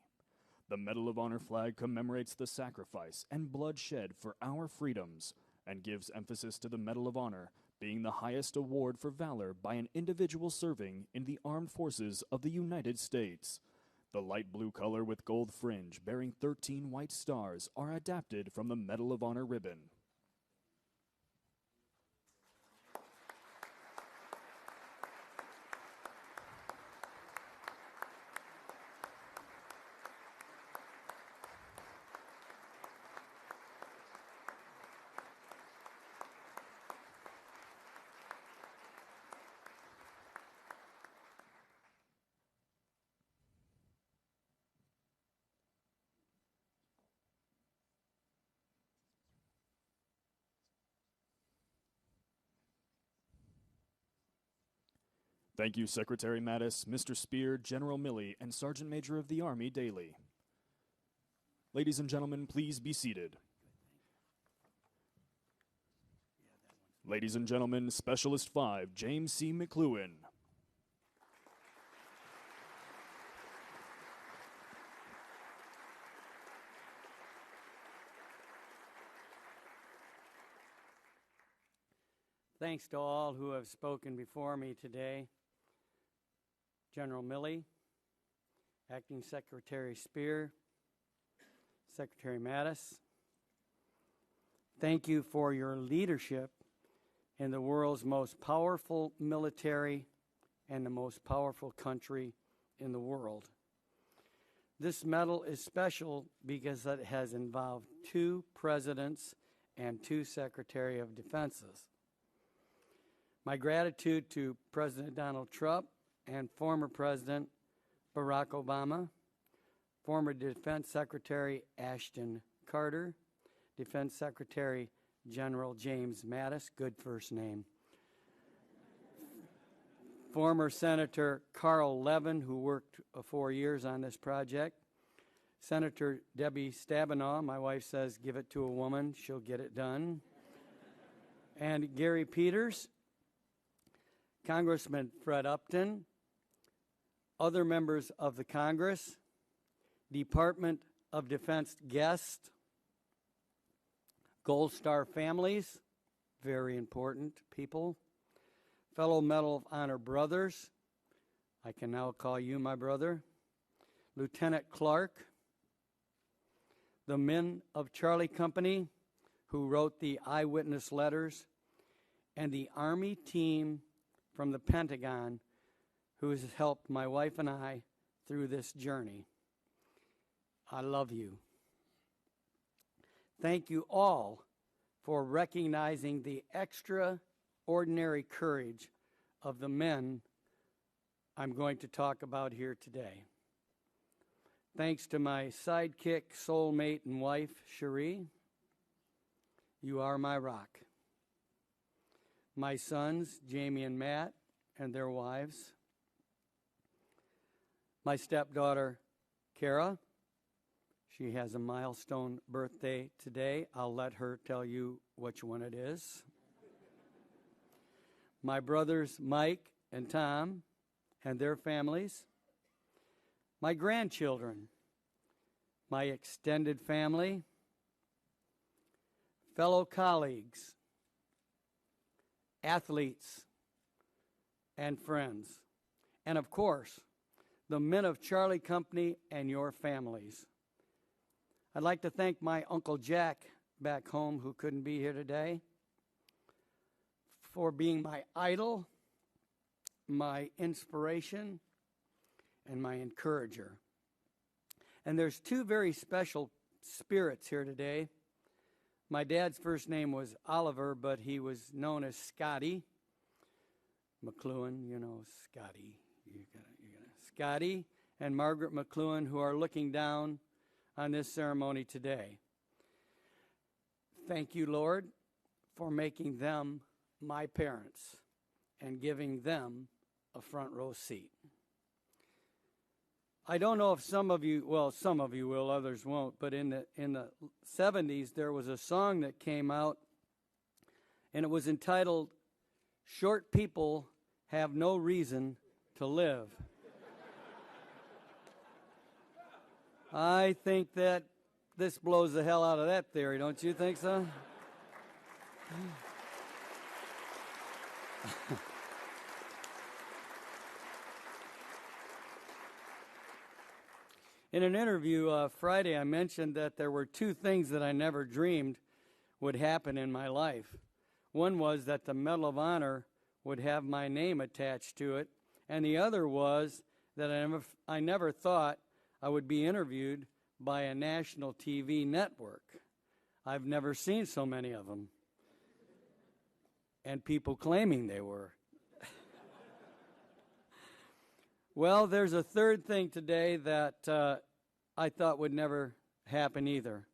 The Medal of Honor flag commemorates the sacrifice and bloodshed for our freedoms and gives emphasis to the Medal of Honor being the highest award for valor by an individual serving in the armed forces of the United States. The light blue color with gold fringe bearing 13 white stars are adapted from the Medal of Honor ribbon. Thank you, Secretary Mattis, Mr. Spear, General Milley, and Sergeant Major of the Army Daly. Ladies and gentlemen, please be seated. Ladies and gentlemen, Specialist 5, James C. McCloughan. Thanks to all who have spoken before me today. General Milley, Acting Secretary Spear, Secretary Mattis, thank you for your leadership in the world's most powerful military and the most powerful country in the world. This medal is special because it has involved 2 presidents and 2 Secretary of Defenses. My gratitude to President Donald Trump and former President Barack Obama, former Defense Secretary Ashton Carter, Defense Secretary General James Mattis, good first name, former Senator Carl Levin, who worked 4 years on this project, Senator Debbie Stabenow, my wife says give it to a woman, she'll get it done, and Gary Peters, Congressman Fred Upton, other members of the Congress, Department of Defense guests, Gold Star families, very important people, fellow Medal of Honor brothers, I can now call you my brother, Lieutenant Clark, the men of Charlie Company who wrote the eyewitness letters, and the Army team from the Pentagon who has helped my wife and I through this journey. I love you. Thank you all for recognizing the extraordinary courage of the men I'm going to talk about here today. Thanks to my sidekick, soulmate, and wife, Cherie. You are my rock. My sons, Jamie and Matt, and their wives. My stepdaughter, Kara. She has a milestone birthday today. I'll let her tell you which one it is. My brothers, Mike and Tom, and their families. My grandchildren. My extended family. Fellow colleagues. Athletes and friends, and of course, the men of Charlie Company and your families. I'd like to thank my Uncle Jack back home, who couldn't be here today, for being my idol, my inspiration, and my encourager. And there's 2 very special spirits here today. My dad's first name was Oliver, but he was known as Scotty McCloughan. You know, Scotty. Scotty and Margaret McLuhan, who are looking down on this ceremony today. Thank you, Lord, for making them my parents and giving them a front row seat. I don't know if some of you will, others won't, but in the 70s there was a song that came out, and it was entitled, "Short People Have No Reason to Live." I think that this blows the hell out of that theory, don't you think so? In an interview Friday, I mentioned that there were 2 things that I never dreamed would happen in my life. One was that the Medal of Honor would have my name attached to it, and the other was that I never thought I would be interviewed by a national TV network. I've never seen so many of them, and people claiming they were. Well, there's a third thing today that I thought would never happen either.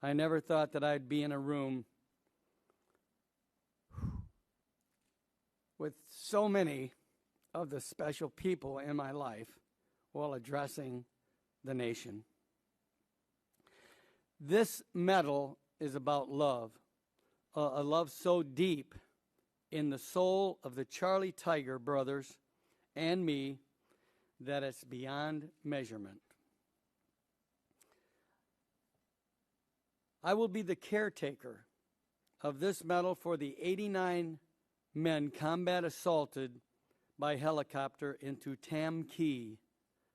I never thought that I'd be in a room with so many of the special people in my life while addressing the nation. This medal is about love, a love so deep in the soul of the Charlie Tiger brothers and me that it's beyond measurement. I will be the caretaker of this medal for the 89 men combat assaulted by helicopter into Tam Key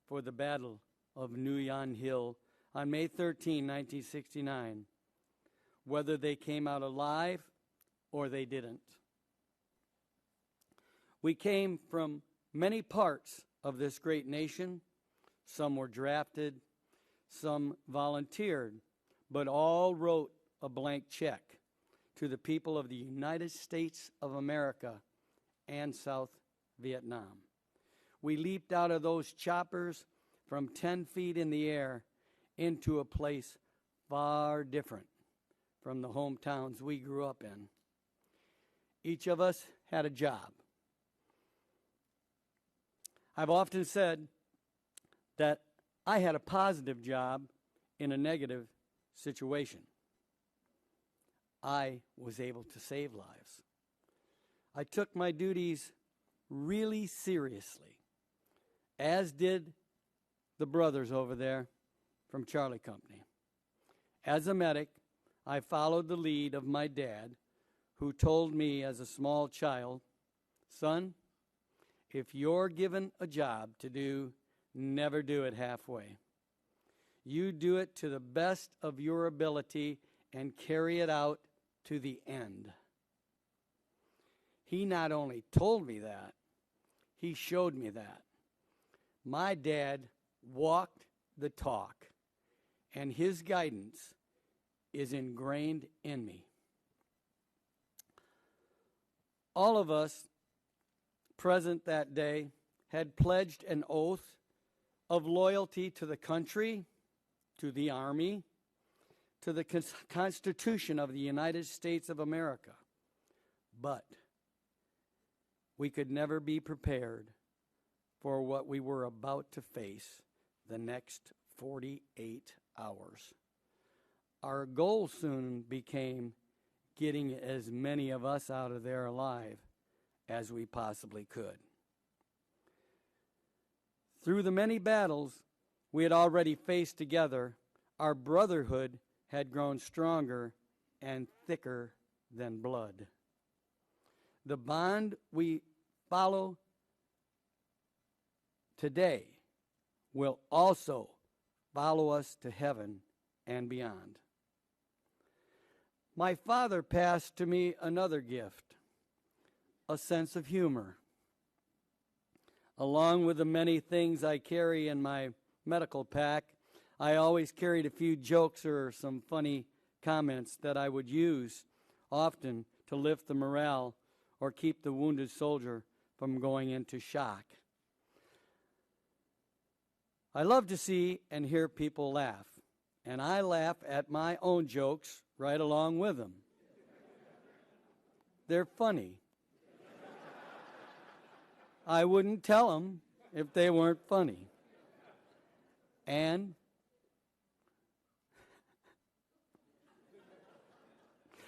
for the Battle of Nuyan Hill on May 13, 1969, whether they came out alive or they didn't. We came from many parts of this great nation. Some were drafted, some volunteered, but all wrote a blank check to the people of the United States of America and South Vietnam. We leaped out of those choppers from 10 feet in the air into a place far different from the hometowns we grew up in. Each of us had a job. I've often said that I had a positive job in a negative situation. I was able to save lives. I took my duties really seriously, as did the brothers over there from Charlie Company. As a medic, I followed the lead of my dad, who told me as a small child, "Son, if you're given a job to do, never do it halfway. You do it to the best of your ability and carry it out to the end." He not only told me that, he showed me that. My dad walked the talk, and his guidance is ingrained in me. All of us present that day had pledged an oath of loyalty to the country, to the Army, to the Constitution of the United States of America. But we could never be prepared for what we were about to face the next 48 hours. Our goal soon became getting as many of us out of there alive as we possibly could. Through the many battles we had already faced together, our brotherhood had grown stronger and thicker than blood. The bond we follow today will also follow us to heaven and beyond. My father passed to me another gift, a sense of humor. Along with the many things I carry in my medical pack, I always carried a few jokes or some funny comments that I would use often to lift the morale or keep the wounded soldier from going into shock. I love to see and hear people laugh, and I laugh at my own jokes right along with them. They're funny. I wouldn't tell them if they weren't funny. And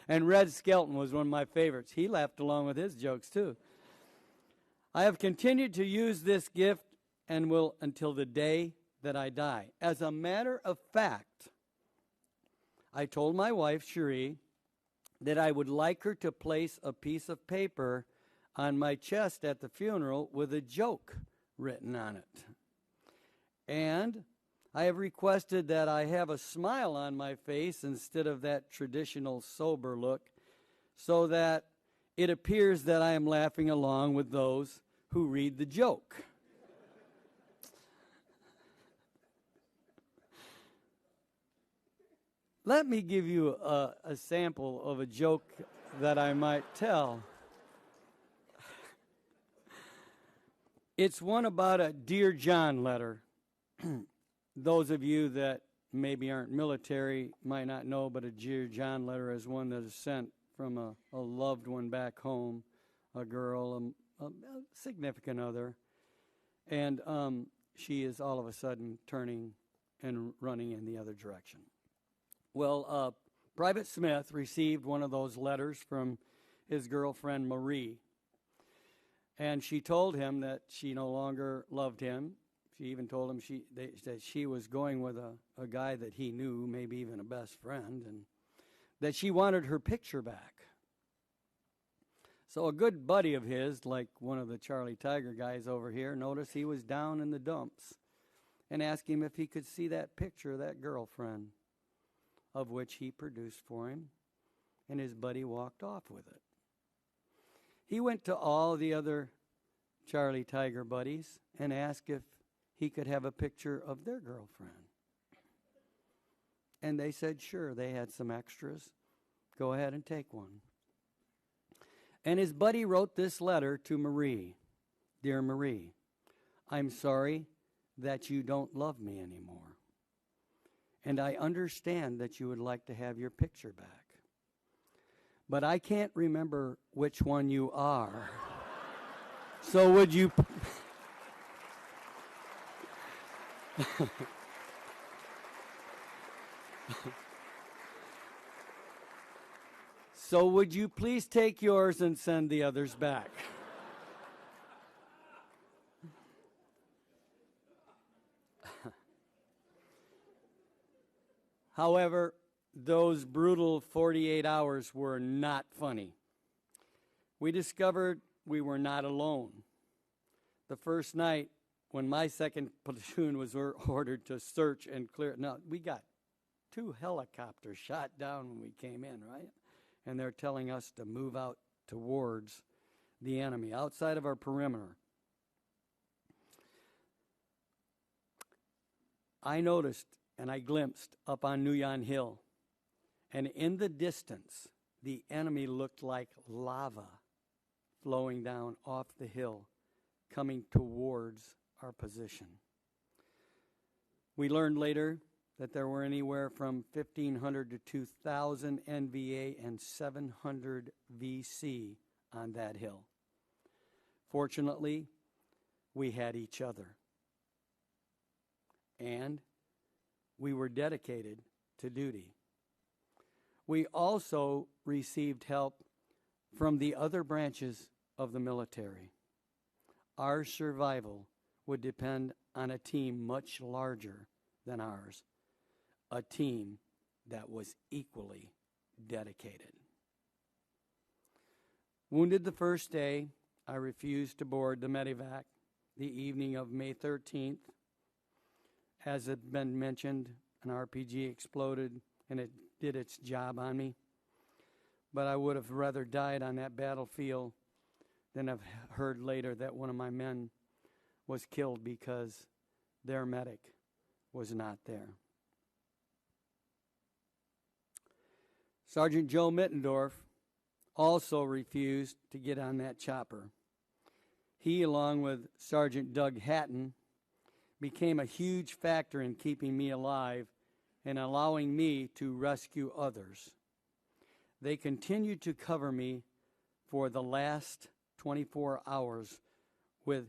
Red Skelton was one of my favorites. He laughed along with his jokes, too. I have continued to use this gift and will until the day that I die. As a matter of fact, I told my wife, Cherie, that I would like her to place a piece of paper on my chest at the funeral with a joke written on it. And I have requested that I have a smile on my face instead of that traditional sober look, so that it appears that I am laughing along with those who read the joke. Let me give you a sample of a joke that I might tell. It's one about a Dear John letter. Those of you that maybe aren't military might not know, but a Dear John letter is one that is sent from a loved one back home, a girl, a significant other, And she is all of a sudden turning and running in the other direction. Well, Private Smith received one of those letters from his girlfriend Marie. And she told him that she no longer loved him. She even told him that she was going with a guy that he knew, maybe even a best friend, and that she wanted her picture back. So a good buddy of his, like one of the Charlie Tiger guys over here, noticed he was down in the dumps and asked him if he could see that picture of that girlfriend, of which he produced for him, and his buddy walked off with it. He went to all the other Charlie Tiger buddies and asked if he could have a picture of their girlfriend. And they said, sure, they had some extras. Go ahead and take one. And his buddy wrote this letter to Marie. Dear Marie, I'm sorry that you don't love me anymore. And I understand that you would like to have your picture back. But I can't remember which one you are. So would you... So would you please take yours and send the others back? However, those brutal 48 hours were not funny. We discovered we were not alone. The first night when my second platoon was ordered to search and clear, now we got 2 helicopters shot down when we came in, right? And they're telling us to move out towards the enemy, outside of our perimeter. I noticed and I glimpsed up on Nuyan Hill, and in the distance, the enemy looked like lava flowing down off the hill, coming towards our position. We learned later that there were anywhere from 1,500 to 2,000 NVA and 700 VC on that hill. Fortunately, we had each other. And we were dedicated to duty. We also received help from the other branches of the military. Our survival would depend on a team much larger than ours, a team that was equally dedicated. Wounded the first day, I refused to board the medevac the evening of May 13th. As had been mentioned, an RPG exploded and it did its job on me. But I would have rather died on that battlefield than have heard later that one of my men was killed because their medic was not there. Sergeant Joe Mittendorf also refused to get on that chopper. He, along with Sergeant Doug Hatton, became a huge factor in keeping me alive and allowing me to rescue others. They continued to cover me for the last 24 hours with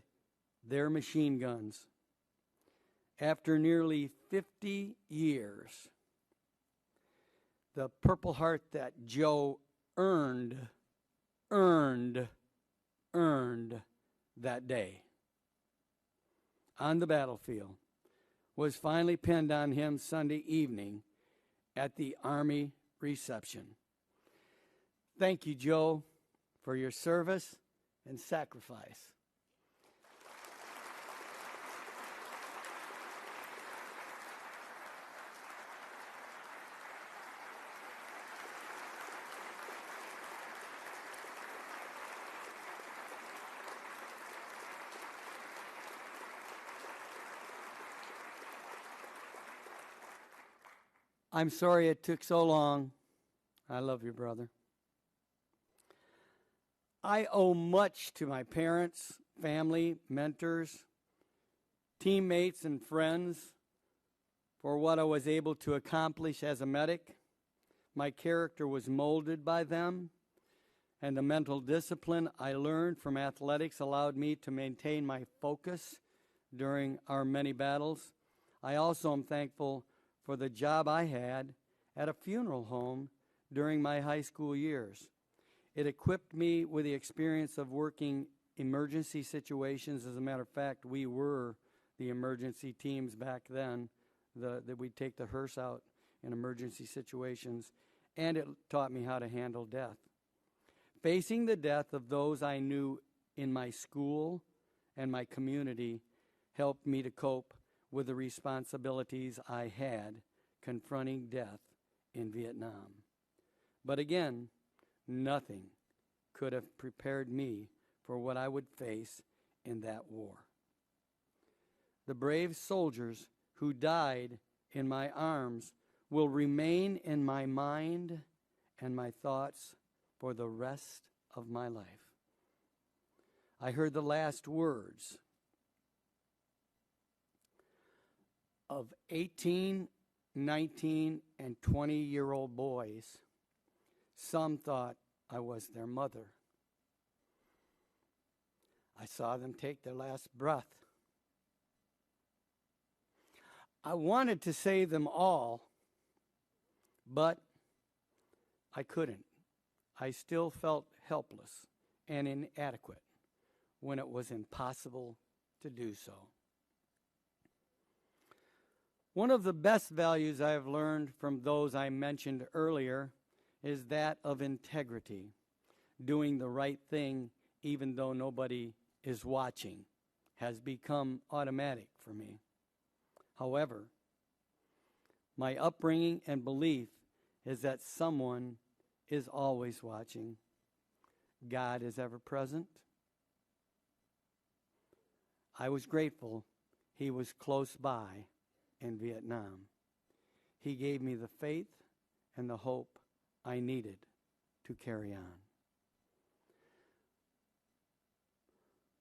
their machine guns. After nearly 50 years, the Purple Heart that Joe earned that day on the battlefield was finally pinned on him Sunday evening at the Army reception. Thank you, Joe, for your service and sacrifice. I'm sorry it took so long. I love you, brother. I owe much to my parents, family, mentors, teammates, and friends for what I was able to accomplish as a medic. My character was molded by them, and the mental discipline I learned from athletics allowed me to maintain my focus during our many battles. I also am thankful for the job I had at a funeral home during my high school years. It equipped me with the experience of working emergency situations. As a matter of fact, we were the emergency teams back then, that we'd take the hearse out in emergency situations, and it taught me how to handle death. Facing the death of those I knew in my school and my community helped me to cope with the responsibilities I had confronting death in Vietnam. But again, nothing could have prepared me for what I would face in that war. The brave soldiers who died in my arms will remain in my mind and my thoughts for the rest of my life. I heard the last words of 18, 19, and 20-year-old boys. Some thought I was their mother. I saw them take their last breath. I wanted to save them all, but I couldn't. I still felt helpless and inadequate when it was impossible to do so. One of the best values I have learned from those I mentioned earlier is that of integrity, doing the right thing even though nobody is watching, has become automatic for me. However, my upbringing and belief is that someone is always watching. God is ever present. I was grateful He was close by in Vietnam. He gave me the faith and the hope I needed to carry on.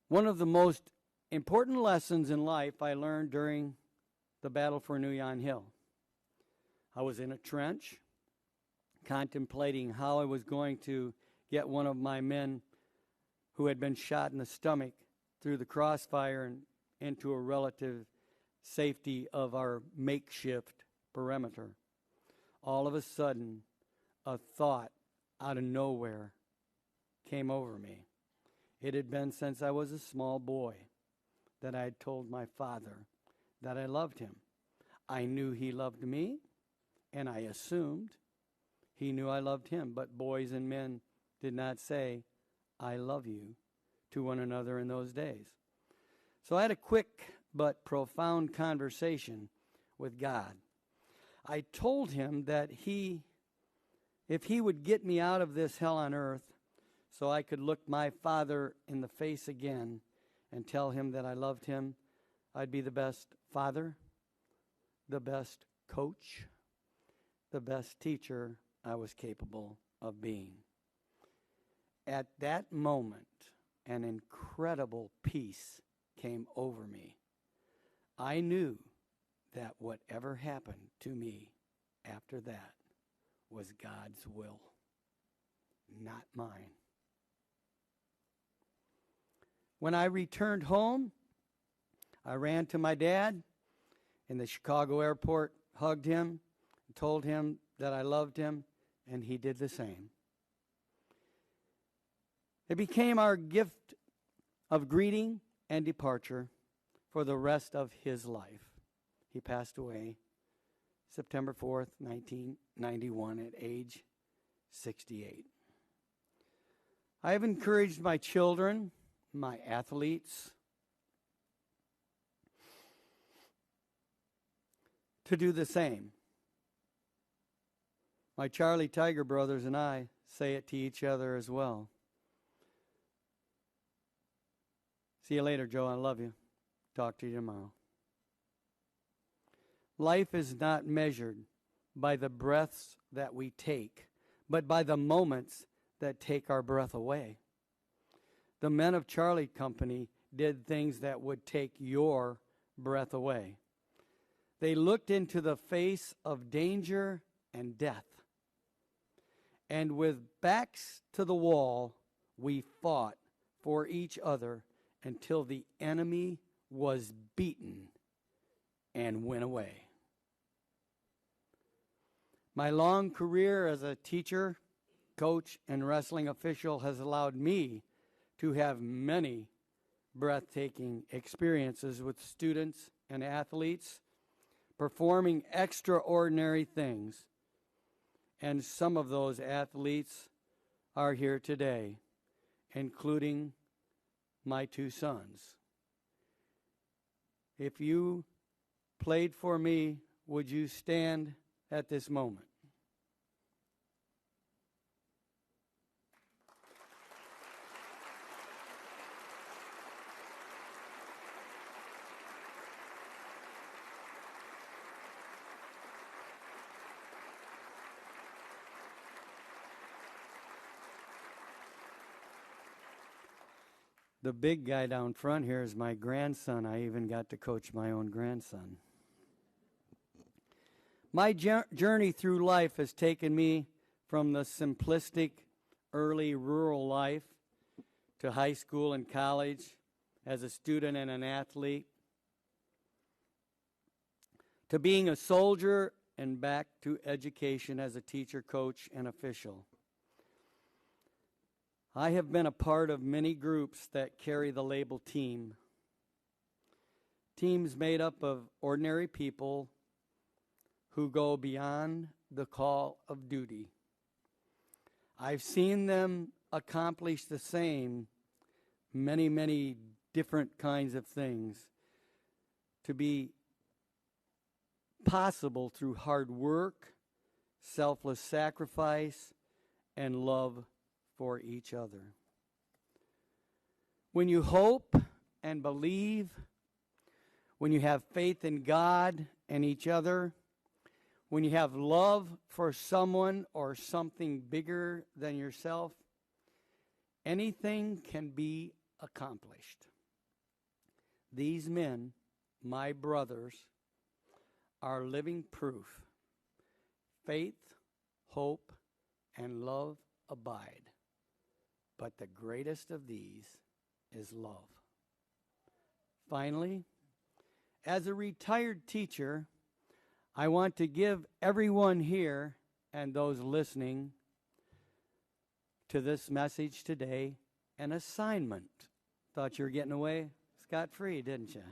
One of the most important lessons in life I learned during the battle for Nguyen Hill. I was in a trench, contemplating how I was going to get one of my men who had been shot in the stomach through the crossfire and into a relative safety of our makeshift perimeter. All of a sudden, a thought out of nowhere came over me. It had been since I was a small boy that I had told my father that I loved him. I knew he loved me, and I assumed he knew I loved him. But boys and men did not say, "I love you," to one another in those days. So I had a quick but profound conversation with God. I told him that if he would get me out of this hell on earth so I could look my father in the face again and tell him that I loved him, I'd be the best father, the best coach, the best teacher I was capable of being. At that moment, an incredible peace came over me. I knew that whatever happened to me after that was God's will, not mine. When I returned home, I ran to my dad in the Chicago airport, hugged him, and told him that I loved him, and he did the same. It became our gift of greeting and departure for the rest of his life. He passed away September 4th, 1991, at age 68. I have encouraged my children, my athletes, to do the same. My Charlie Tiger brothers and I say it to each other as well. See you later, Joe. I love you. Talk to you tomorrow. Life is not measured by the breaths that we take, but by the moments that take our breath away. The men of Charlie Company did things that would take your breath away. They looked into the face of danger and death. And with backs to the wall, we fought for each other until the enemy was beaten and went away. My long career as a teacher, coach, and wrestling official has allowed me to have many breathtaking experiences with students and athletes performing extraordinary things. And some of those athletes are here today, including my two sons. If you played for me, would you stand at this moment? The big guy down front here is my grandson. I even got to coach my own grandson. My journey through life has taken me from the simplistic early rural life to high school and college as a student and an athlete, to being a soldier and back to education as a teacher, coach, and official. I have been a part of many groups that carry the label team. Teams made up of ordinary people who go beyond the call of duty. I've seen them accomplish the same, many, many different kinds of things, to be possible through hard work, selfless sacrifice, and love for each other. When you hope and believe, when you have faith in God and each other, when you have love for someone or something bigger than yourself, anything can be accomplished. These men, my brothers, are living proof. Faith, hope, and love abide. But the greatest of these is love. Finally, as a retired teacher, I want to give everyone here and those listening to this message today an assignment. Thought you were getting away scot-free, didn't you?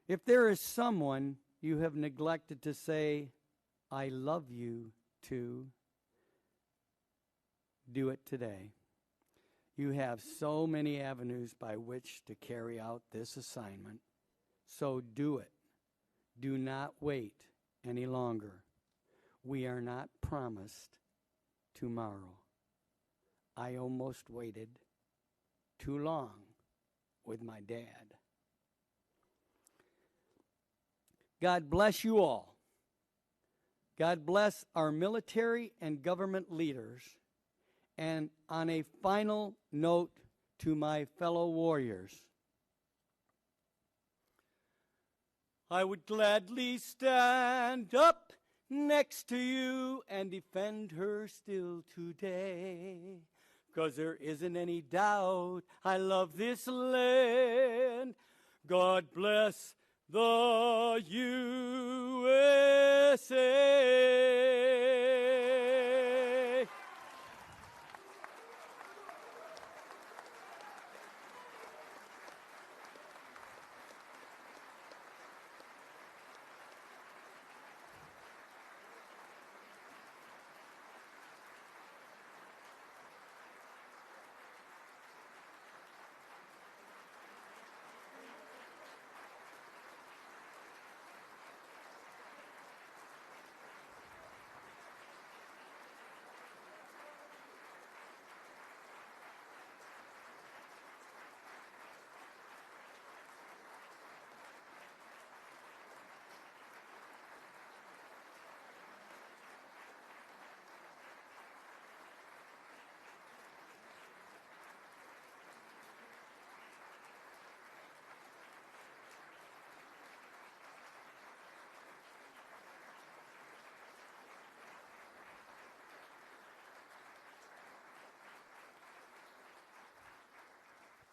If there is someone you have neglected to say, I love you to, do it today. You have so many avenues by which to carry out this assignment. So do it. Do not wait any longer. We are not promised tomorrow. I almost waited too long with my dad. God bless you all. God bless our military and government leaders. And on a final note to my fellow warriors, I would gladly stand up next to you and defend her still today, 'cause there isn't any doubt I love this land. God bless the USA.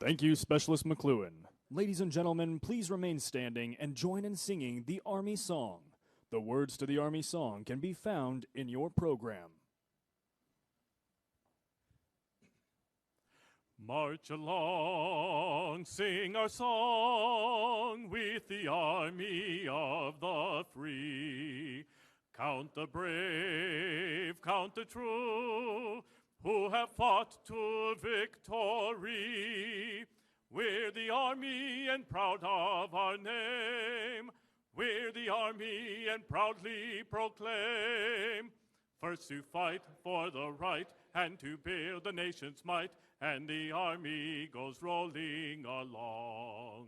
Thank you, Specialist Mcluhan. Ladies and gentlemen, please remain standing and join in singing the Army Song. The words to the Army Song can be found in your program. March along, sing our song with the army of the free. Count the brave, count the true, who have fought to victory. We're the army and proud of our name. We're the army and proudly proclaim. First to fight for the right and to build the nation's might, and the army goes rolling along.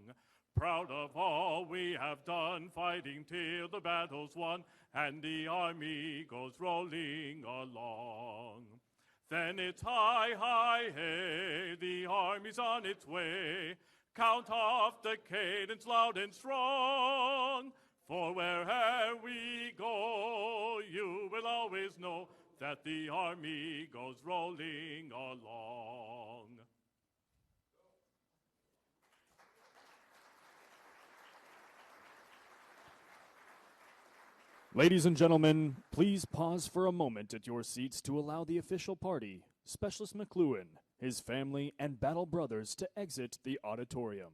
Proud of all we have done, fighting till the battle's won, and the army goes rolling along. Then it's hi, hi, hey, the army's on its way. Count off the cadence loud and strong, for wherever we go, you will always know that the army goes rolling along. Ladies and gentlemen, please pause for a moment at your seats to allow the official party, Specialist Mcluhan, his family, and battle brothers to exit the auditorium.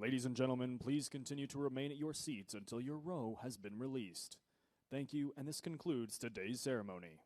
Ladies and gentlemen, please continue to remain at your seats until your row has been released. Thank you, and this concludes today's ceremony.